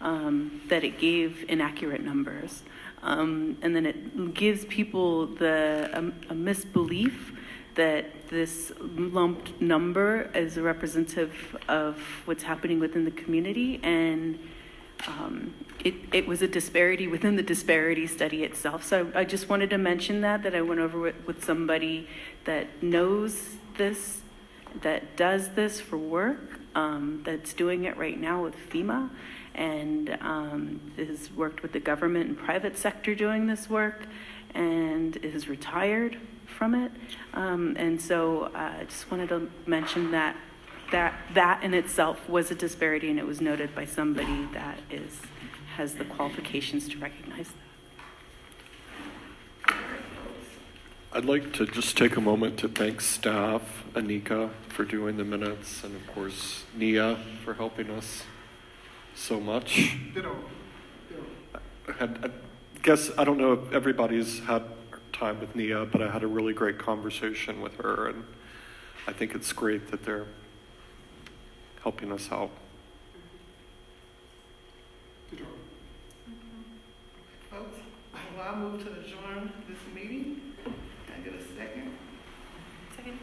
that it gave inaccurate numbers. And then it gives people a misbelief that this lumped number is representative of what's happening within the community, and it was a disparity within the disparity study itself. So I just wanted to mention that I went over it with somebody that knows this, that does this for work, that's doing it right now with FEMA, and has worked with the government and private sector doing this work, and is retired from it. And so I just wanted to mention that in itself was a disparity, and it was noted by somebody that has the qualifications to recognize that. I'd like to just take a moment to thank staff, Anika for doing the minutes, and of course Nia for helping us so much. I guess, I don't know if everybody's had time with Nia, but I had a really great conversation with her, and I think it's great that they're helping us out. Folks, well, I move to adjourn this meeting. Can I get a second? Second.